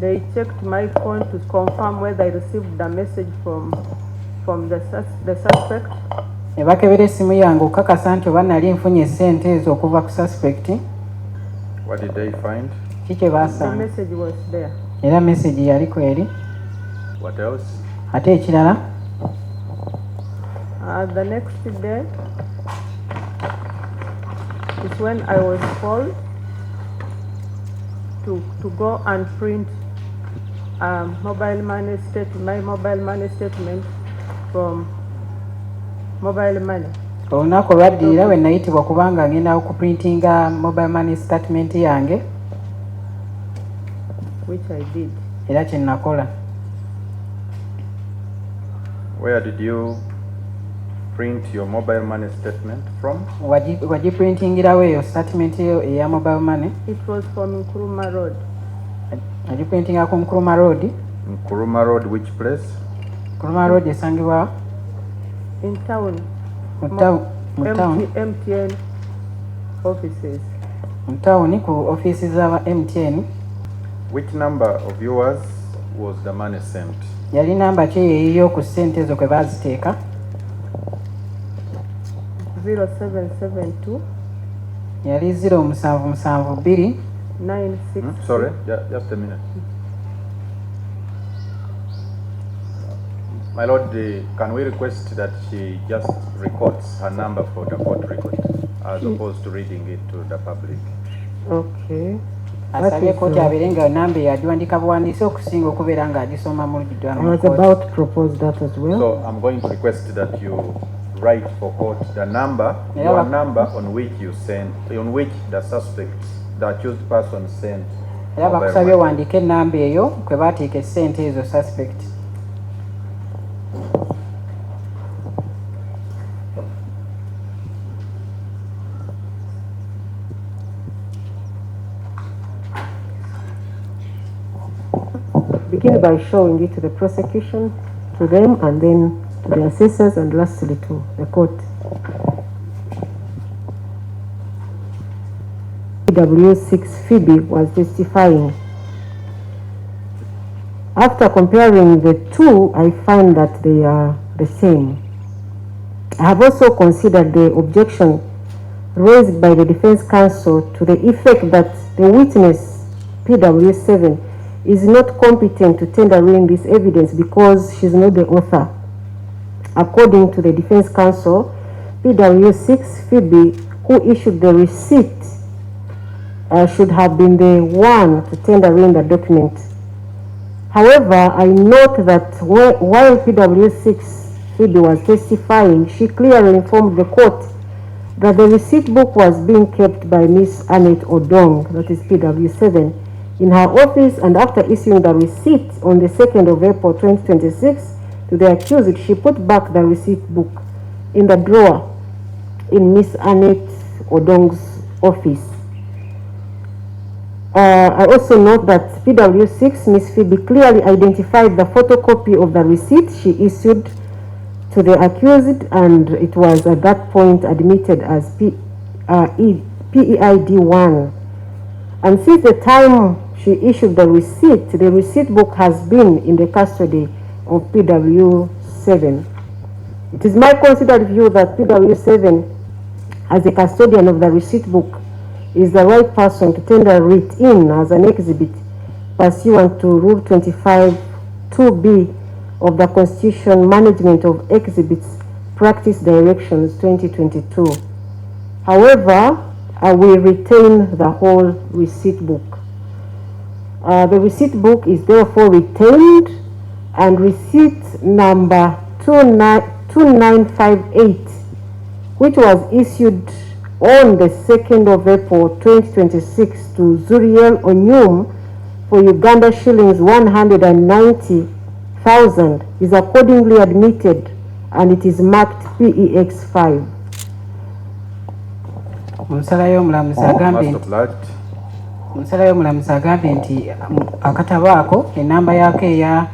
They checked my phone to confirm whether I received the message from the suspect. Ne bakebera essimu yange okukakasa nti oba nali nfunye ssente ezo okuva ku suspect. What did they find? Kiki baasanga? The message was there. Era message yaliko eri. What else? Ate ekirala? The next day is when I was called to go and print my mobile money statement from mobile money. Olunaku olwaddirira we nayitibwa kubanga ngenda okuprintinga mobile money statement yange. Which I did. Era kye nakola. Where did you print your mobile money statement from? Wagiprintingirawo eyo statement eya mobile money? It was from Nkrumah Road. Wagiprintinga ku Nkrumah Road? Nkrumah Road, which place? Nkrumah Road esangibwa? In town. MTN offices. In town ku offices z'aba MTN. Which number of yours was the money sent? Yali namba ki eyo ku ssente ezo kwe baziteeka? 0772. Yali 0772 96. Sorry, just a minute. My Lord, can we request that she just records her number for the court record as opposed to reading it to the public? Okay. Asabye kooti abeere nga namba yagiwandiika buwandiisi okusinga okubeera nga agisoma mu lujjudde. I was about to propose that as well. So I'm going to request that you write for court the number, your number on which you sent, on which the suspect, the accused person sent. Era bakusabye wandiika ennamba eyo kwe bateeka essente ezo suspect. Begin by showing it to the prosecution, to them, and then to the assessors, and lastly to the court. PW6 Phoebe was testifying. After comparing the two, I find that they are the same. I have also considered the objection raised by the defense counsel to the effect that the witness, PW7, is not competent to tender in this evidence because she's not the author. According to the defense counsel, PW6 Phoebe, who issued the receipt, should have been the one to tender in the document. However, I note that while PW6 Phoebe was testifying, she clearly informed the court that the receipt book was being kept by Miss Annette Odong, that is PW7, in her office, and after issuing the receipt on the 2nd of April 2026 to the accused, she put back the receipt book in the drawer in Miss Annette Odong's office. I also note that PW6, Miss Phoebe, clearly identified the photocopy of the receipt she issued to the accused, and it was at that point admitted as PEID1. And since the time she issued the receipt book has been in the custody of PW7. It is my considered view that PW7, as a custodian of the receipt book, is the right person to tender it in as an exhibit pursuant to Rule 25(2)(b) of the Constitution, Management of Exhibits Practice Directions 2022. However, I will retain the whole receipt book. The receipt book is therefore retained, and receipt number 2958, which was issued on the 2nd of April 2026 to Zuriel Onyum for Uganda shillings 190,000, is accordingly admitted and it is marked PEX5. Omusalayo omulamuzi agambye nti akatabo ako enamba yaako eya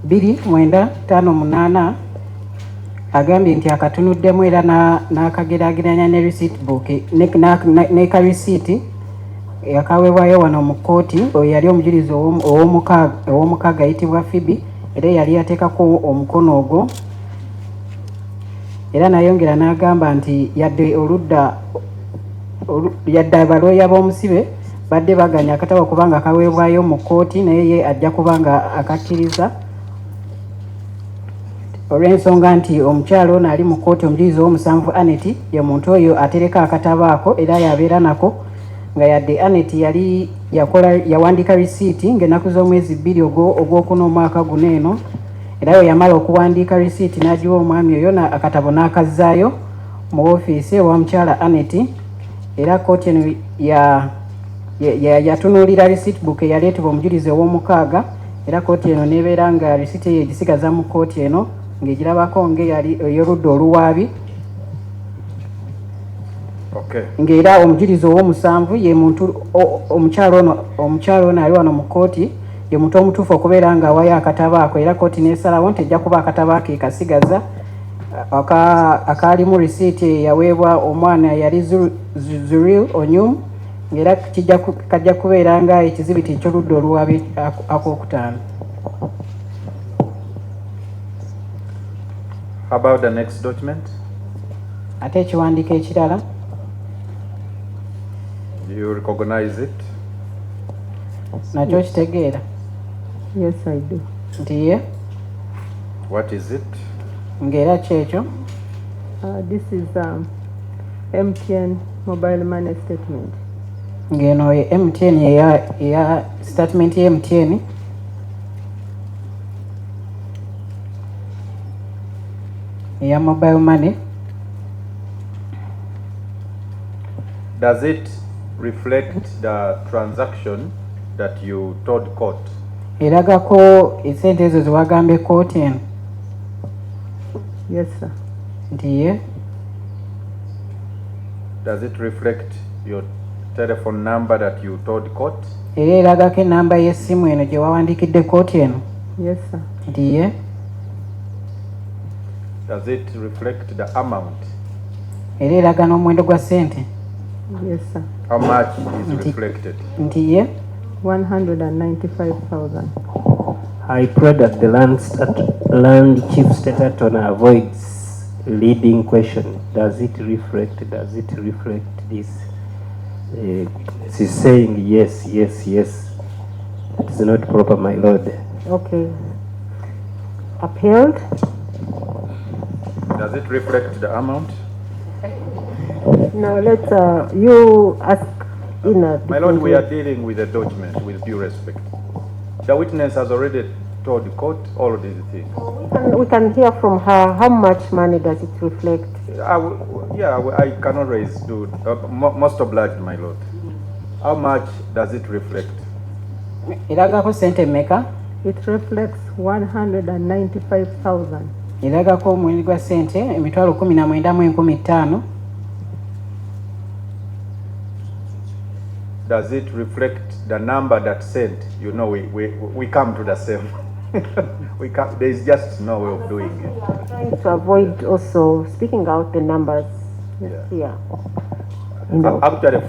2958 agambye nti akatunuddemu era n'akageraageranya ne receipt book ne ka receipt yakaweebwayo wano mu kkooti oyo yali omujulizi ow'omukaaga ayitibwa Phoebe era yali yateekako omukono ogwo era nayongera n'agamba nti yadde abalooya b'omusibe badde baganya akatabo kubanga kaweebwayo mu kkooti naye ye ajja kubanga akakkiriza olw'ensonga nti omukyalo ono ali mu kkooti omujulizi ow'omusanvu Anet ye muntu oyo atereka akatabo ako era yabeera nako nga yadde Anet yali yawandiika risiiti ng'ennaku z'omwezi 2 ogwokuna omwaka guno eno era we yamala okuwandiika risiiti n'agiwa omwami oyo akatabo n'akazzaayo mu woofiisi ewa mukyala Anet era kkooti eno yatunuulira receipt book eyaleetebwa omujulizi ow'omukaaga era kkooti eno nebeera nga receipt eyo egisigaza mu kkooti eno ng'egirabako ng'eyali ey'oludda oluwaabi ng'era omujulizi ow'omusanvu ye muntu omukyalo ono ali wano mu kkooti ye muntu omutuufu okubeera ng'awayo akatabo ako era kkooti n'esalawo nti ejja kuba akatabo ako ekasigaza akaalimu receipt yaweebwa omwana yali Zuril Onyum ng'era kajja kubeera nga ekizibiti eky'oludda oluwaabi ak'okutaano. How about the next document? Ate ekiwandiiko ekirala. Do you recognize it? Nakyo kitegeera? Yes, I do. Nti ye? What is it? Ng'era kyekyo? This is MTN mobile money statement. Ng'eno ye MTN eya statement ye MTN. Eya mobile money. Does it reflect the transaction that you told court? Eragako esente ezo ziwagambe kkooti eno? Yes, sir. Nti ye? Does it reflect your telephone number that you told court? Era eragako enamba y'essimu eno gye wawandiikidde kkooti eno? Yes, sir. Nti ye? Does it reflect the amount? Era eraga n'omuwendo gwa ssente? Yes, sir. How much is reflected? Nti ye? 195,000. I pray that the land chief state attorney avoids leading question. Does it reflect this? She's saying yes. It is not proper, my lord. Okay. Upheld. Does it reflect the amount? Now let's you ask in a My lord, we are dealing with a document with due respect. The witness has already told the court all these things. We can hear from her how much money does it reflect? I can always do. Most obliged, my lord. How much does it reflect? Eragako sente mmeka? It reflects 195,000. Eragako omuwendo gwa sente emitwalo 19,150. Does it reflect the number that sent? You know, we come to the same. There is just no way of doing it. Trying to avoid also speaking out the numbers here. Actually,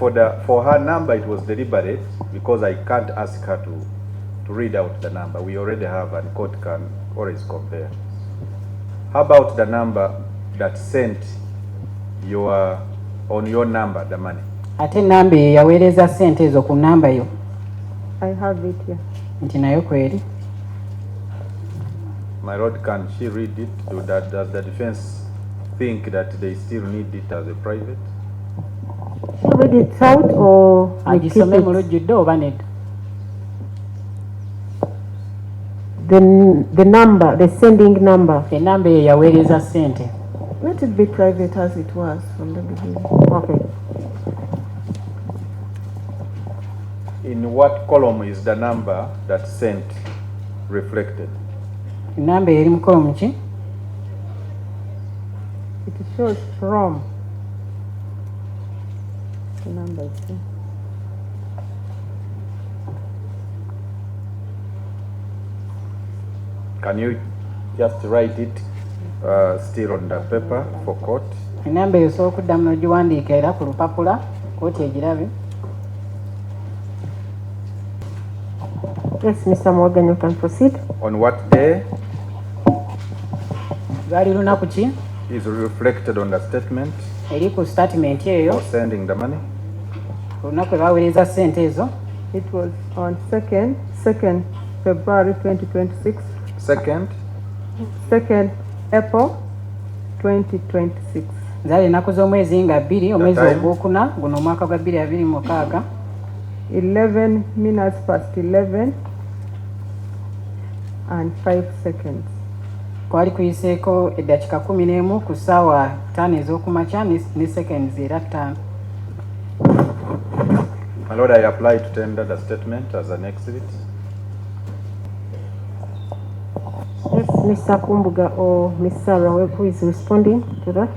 for her number, it was deliberate because I can't ask her to read out the number. We already have, and court can always compare. How about the number that sent on your number the money? Ate namba yaweereza sente ezo ku namba yo? I have it here. Nti nayo kweri? My lord, can she read it? Does the defense think that they still need it as a private? She read it out or agisome mu lujjudde oba nedda? The number, the sending number. Enamba eyo yaweereza sente. Let it be private as it was from the beginning. Okay. In what column is the number that sent reflected? Enamba eri mu kolomu ki? It shows from. The number is here. Can you just write it still on the paper for court? Enamba eyo sooka okuddamu n'ogiwandiika era ku lupapula kooti egirabe. Yes, Mr. Morgan, you can proceed. On what day? Lwali lunaku ki? Is reflected on the statement. Eri ku statement eyo. For sending the money. Olunaku lwe baweereza ssente ezo. It was on 2nd February 2026. 2nd April 2026. Zaali ennaku z'omwezi nga 2 omwezi ogwokuna guno omwaka gwa 2026. 11 minutes past 11 and 5 seconds. Kwali kuyiseeko eddakiika 11 ku ssaawa 5 ez'okumakya ne seconds era 5. My Lord, I apply to tender the statement as an exhibit. Yes, Mr. Kumbuga or Ms. Sarah, who is responding to that?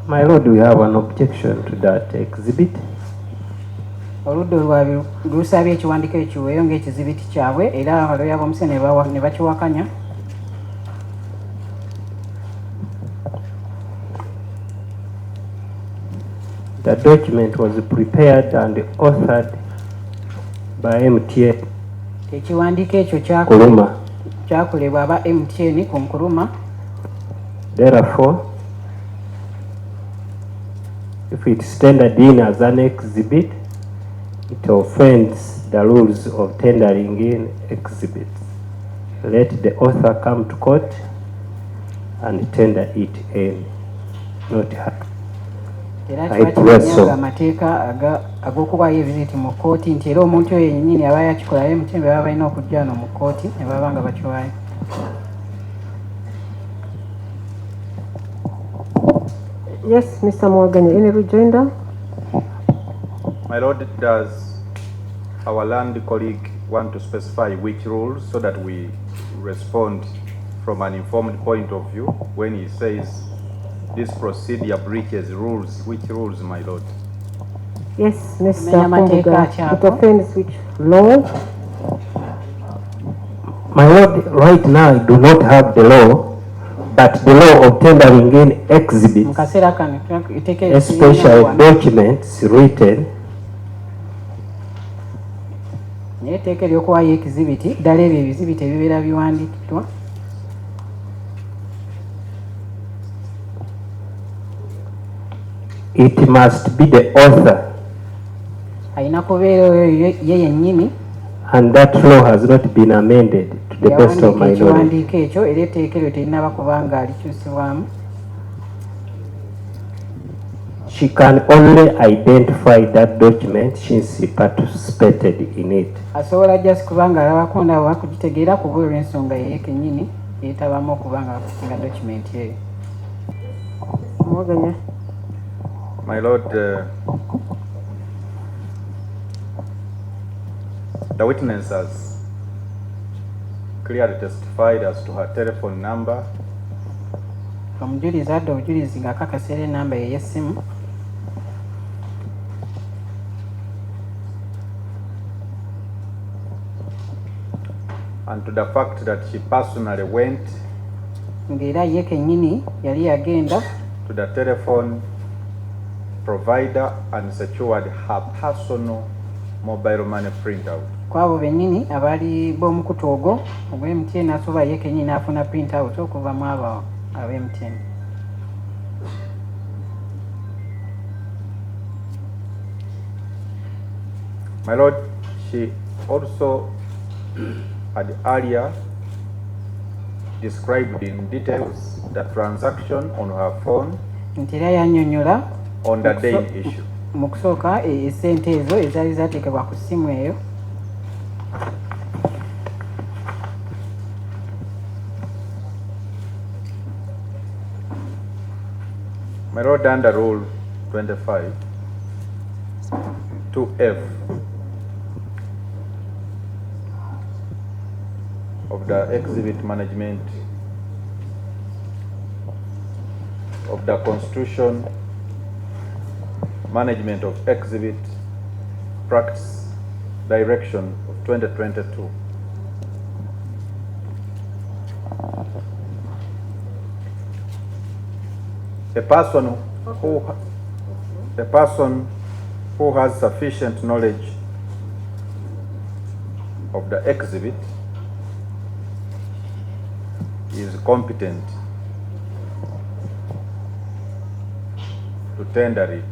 My Lord, we have an objection to that exhibit. Oludda olwabwe lusabye ekiwandiiko ekiweeyo ng'ekizibiti kyabwe era abaloya b'omusi ne bakiwakanya. The document was prepared and authored by MTN. Ekiwandiiko ekyo kyakolebwa aba MTN ku Nkuruma. Therefore, if it's tendered in as an exhibit, it offends the rules of tendering in exhibits. Let the author come to court and tender it in, not her. Era kibakinyanga amateeka ag'okuwaayo ebiziti mu kkooti nti era omuntu oyo yennyini aba yakikolayo MTN baba balina okujja wano mu kkooti ne baba nga bakiwaayo. Yes, Mr. Morgan, any rejoinder? My Lord, does our land colleague want to specify which rules so that we respond from an informed point of view when he says this procedure breaches rules? Which rules, my Lord? Yes, Mr. Kumbuga, it offends which law? My Lord, right now I do not have the law, but the law of tendering in exhibits, especially documents written, etteeka ery'okuwaayo ekizibiti ddala ebyo ebizibiti ebibeera biwandiikiddwa. it must be the author, Alina kubeera oyo ye yennyini and that law has not been amended to the best of my knowledge. ekiwandiiko ekyo era etteeka eryo terinaba kubanga likyusibwamu. She can only identify that document since she participated in it. Asobola just kubanga alabako ndaba kugitegeera ku bw'olw'ensonga ye kennyini yeetabamu okubanga bakusinga document eyo. Morgan, My Lord, the witness has clearly testified as to her telephone number. Omujulizi adde obujulizi ng'akakasa era ennamba ye y'essimu. And to the fact that she personally went Ng'era ye kennyini yali yagenda to the telephone provider and secured her personal mobile money printout. kwabo bennyini abaali b'omukutu ogwo ogwa MTN asobola ye kennyini n'afuna print out okuva mu abo aba MTN. My Lord, she also had earlier described in details the transaction on her phone Nti era yannyonnyola on the day issue. mu kusooka essente ezo ezaali zaateekebwa ku ssimu eyo. My Lord, under Rule 25, 2F of the Exhibit Management of the Constitution, Management of Exhibit, Practice Direction of 2022. A person who has sufficient knowledge of the exhibit is competent to tender it.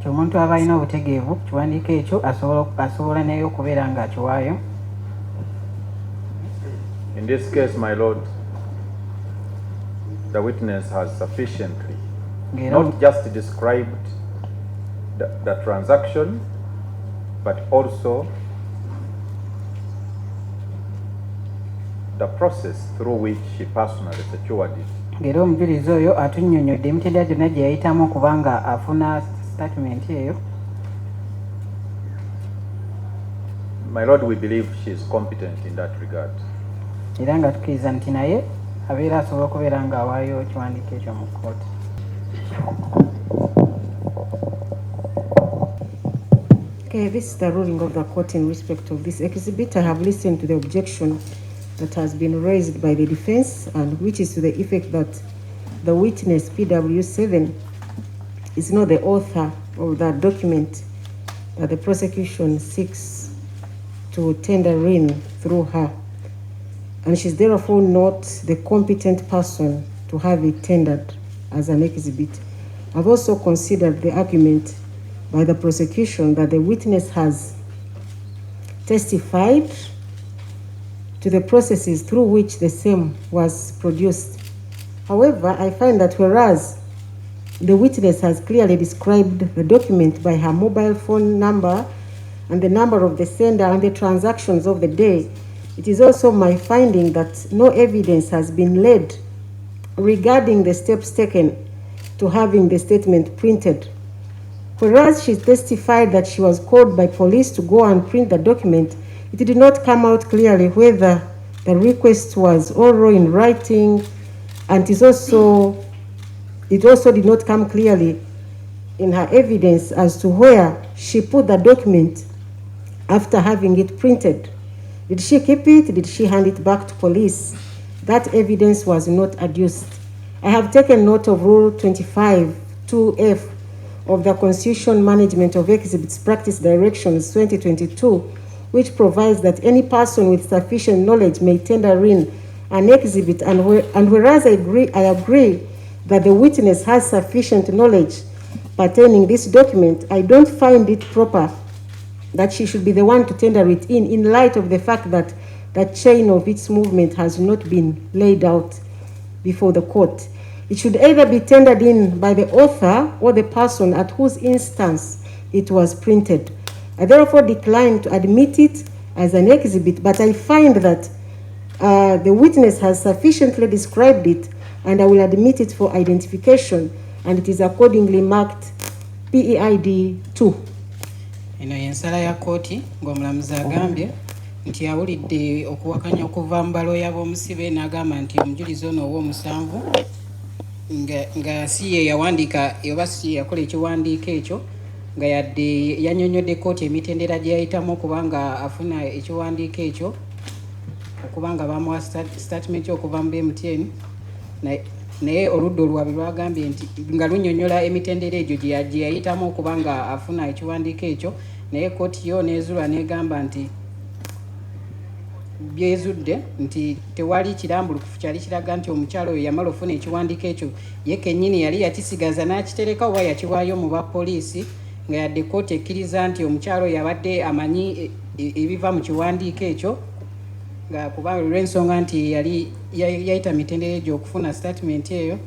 Omuntu aba alina obutegeevu kiwandiiko ekyo asobola naye okubeera nga akiwaayo. In this case, my Lord, the witness has sufficiently not just described the transaction, but also the process through which she personally secured it. Ng'era omujulizi oyo atunnyonnyodde emitendera gyonna gye yayitamu kubanga afuna statement eyo. My Lord, we believe she is competent in that regard. Era nga tukkiriza nti naye abeera asobola okubeera nga awaayo ekiwandiiko ekyo mu kkooti. Okay, this is the ruling of the court in respect of this exhibit. I have listened to the objection that has been raised by the defense, and which is to the effect that the witness PW7 is not the author of that document that the prosecution seeks to tender in through her, and she's therefore not the competent person to have it tendered as an exhibit. I've also considered the argument by the prosecution that the witness has testified to the processes through which the same was produced. However, I find that whereas the witness has clearly described the document by her mobile phone number and the number of the sender and the transactions of the day, it is also my finding that no evidence has been laid regarding the steps taken to having the statement printed. Whereas she testified that she was called by police to go and print the document, it did not come out clearly whether the request was oral in writing, and it also did not come clearly in her evidence as to where she put the document after having it printed. Did she keep it? Did she hand it back to police? That evidence was not adduced. I have taken note of Rule 25(2)(f) of the Constitution Management of Exhibits Practice Directions 2022, which provides that any person with sufficient knowledge may tender in an exhibit, and whereas I agree that the witness has sufficient knowledge pertaining this document, I don't find it proper that she should be the one to tender it in light of the fact that the chain of its movement has not been laid out before the court. It should either be tendered in by the author or the person at whose instance it was printed. I therefore decline to admit it as an exhibit, but I find that the witness has sufficiently described it, and I will admit it for identification, and it is accordingly marked PEID 2. Eno yensala ya kooti ng'omulamuzi agambye nti awulidde okuwakanya okuva mu baloya b'omusibe n'agamba nti omujulizi ono ow'omusanvu nga si ye yawandiika oba si ye yakola ekiwandiiko ekyo, nga yadde yannyonnyodde kooti emitendera gye yayitamu okubanga afuna ekiwandiiko ekyo, okubanga bamuwa statement okuva mu MTN, naye oludda olwabwe lwagambye nti nga lunnyonnyola emitendera egyo gye yayitamu okubanga afuna ekiwandiiko ekyo, naye kooti yo n'ezulwa n'egamba nti byezudde nti tewali kirambulukufu kyali kiraga nti omukyalo oyo yamala ofuna ekiwandiiko ekyo ye kennyini yali yakisigaza n'akitereka oba yakiwaayo mu bapoliisi, nga yadde kooti ekkiriza nti omukyalo yabadde amanyi ebiva mu kiwandiiko ekyo, nga kuba olw'ensonga nti yali yayita mitendera egyo okufuna statement eyo,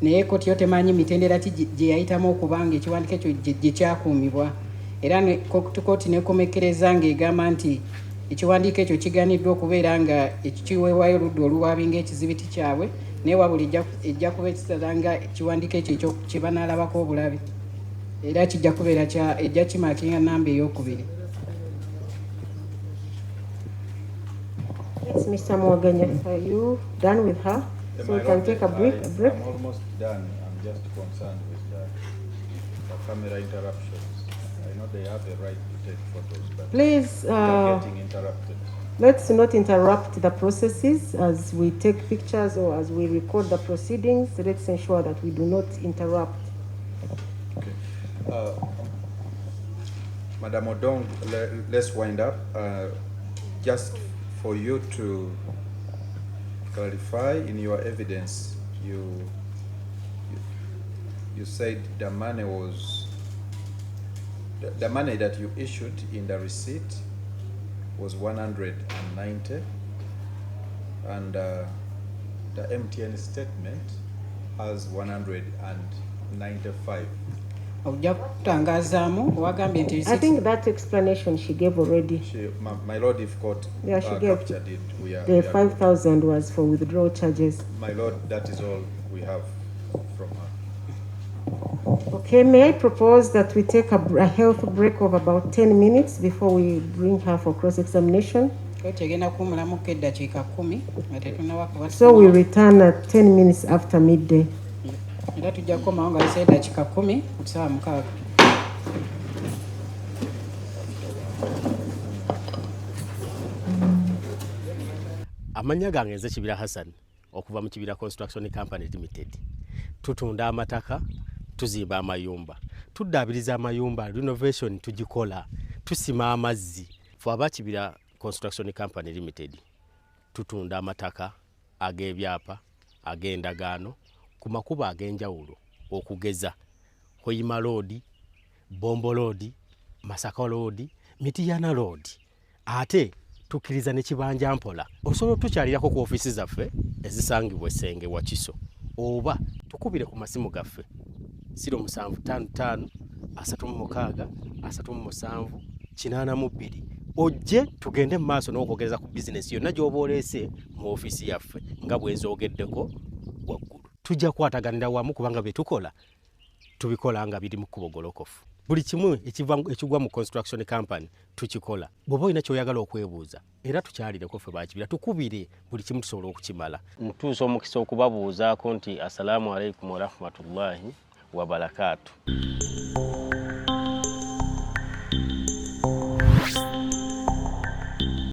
naye kooti yo temanyi mitendera ki gye yayitamu okubanga ekiwandiiko ekyo gye kyakuumibwa. Era kooti nekomekereza ng'egamba nti ekiwandiiko ekyo kiganiddwa okubeera nga ekiweebwayo oludda oluwaabi ng'ekizibiti kyabwe, naye wabula ejja kuba ekisala nga ekiwandiiko ekyo kye banaalabako obulabi, era kijja kubeera ejja kimaakinga namba ey'okubiri. Yes, Mr. Mwaganya, are you done with her? So we can take a break. I'm almost done. I'm just concerned with the camera interruptions. I know they have a right to take photos, but Please, we are getting interrupted. let's not interrupt the processes as we take pictures or as we record the proceedings. Let's ensure that we do not interrupt. Okay. Madam Odong, let's wind up. Just for you to clarify in your evidence, you said the money was the money that you issued in the receipt was 190, and the MTN statement has 195. I think that explanation she gave already. My Lord, if court she gave. captured it, The 5,000 was for withdrawal charges. My Lord, that is all we have from her. Okay, may I propose that we take a health break of about 10 minutes before we bring her for cross-examination? So we return at 10 minutes after midday. Amanya gange nze Kibira Hassan okuva mu Kibira Construction Company Limited. Tutunda amataka, tuzimba amayumba. Tuddaabiriza amayumba, renovation tugikola, tusima amazzi. Ffe aba Kibira Construction Company Limited. Tutunda amataka, ag'ebyapa, ag'endagaano, ku makubo ag'enjawulo okugeza Hoima Road, Bombo Road, Masaka Road, Mitiyana Road. Ate tukkiriza ne Kibanja Mpola. Osobola tukyalirako ku ofiisi zaffe ezisangibwa Essenge wa Kiso. Oba tukubire ku masimu gaffe 0755 36 37 82. Ojje tugende mu maaso n'okwogereza ku bizinesi yonna gy'oba oleese mu ofiisi yaffe nga bwe nzoogeddeko waggulu. Tujja kwataganira wamu kubanga bye tukola tubikola nga biri mu kkubo golokofu. Buli kimu ekigwa mu construction company tukikola. Bw'oba olina ky'oyagala okwebuuza era tukyalireko ffe bakibira tukubire buli kimu tusobola okukimala. Ntuusa omukisa okubabuuzaako nti assalamu alaikum wa rahmatullahi wa barakatuh.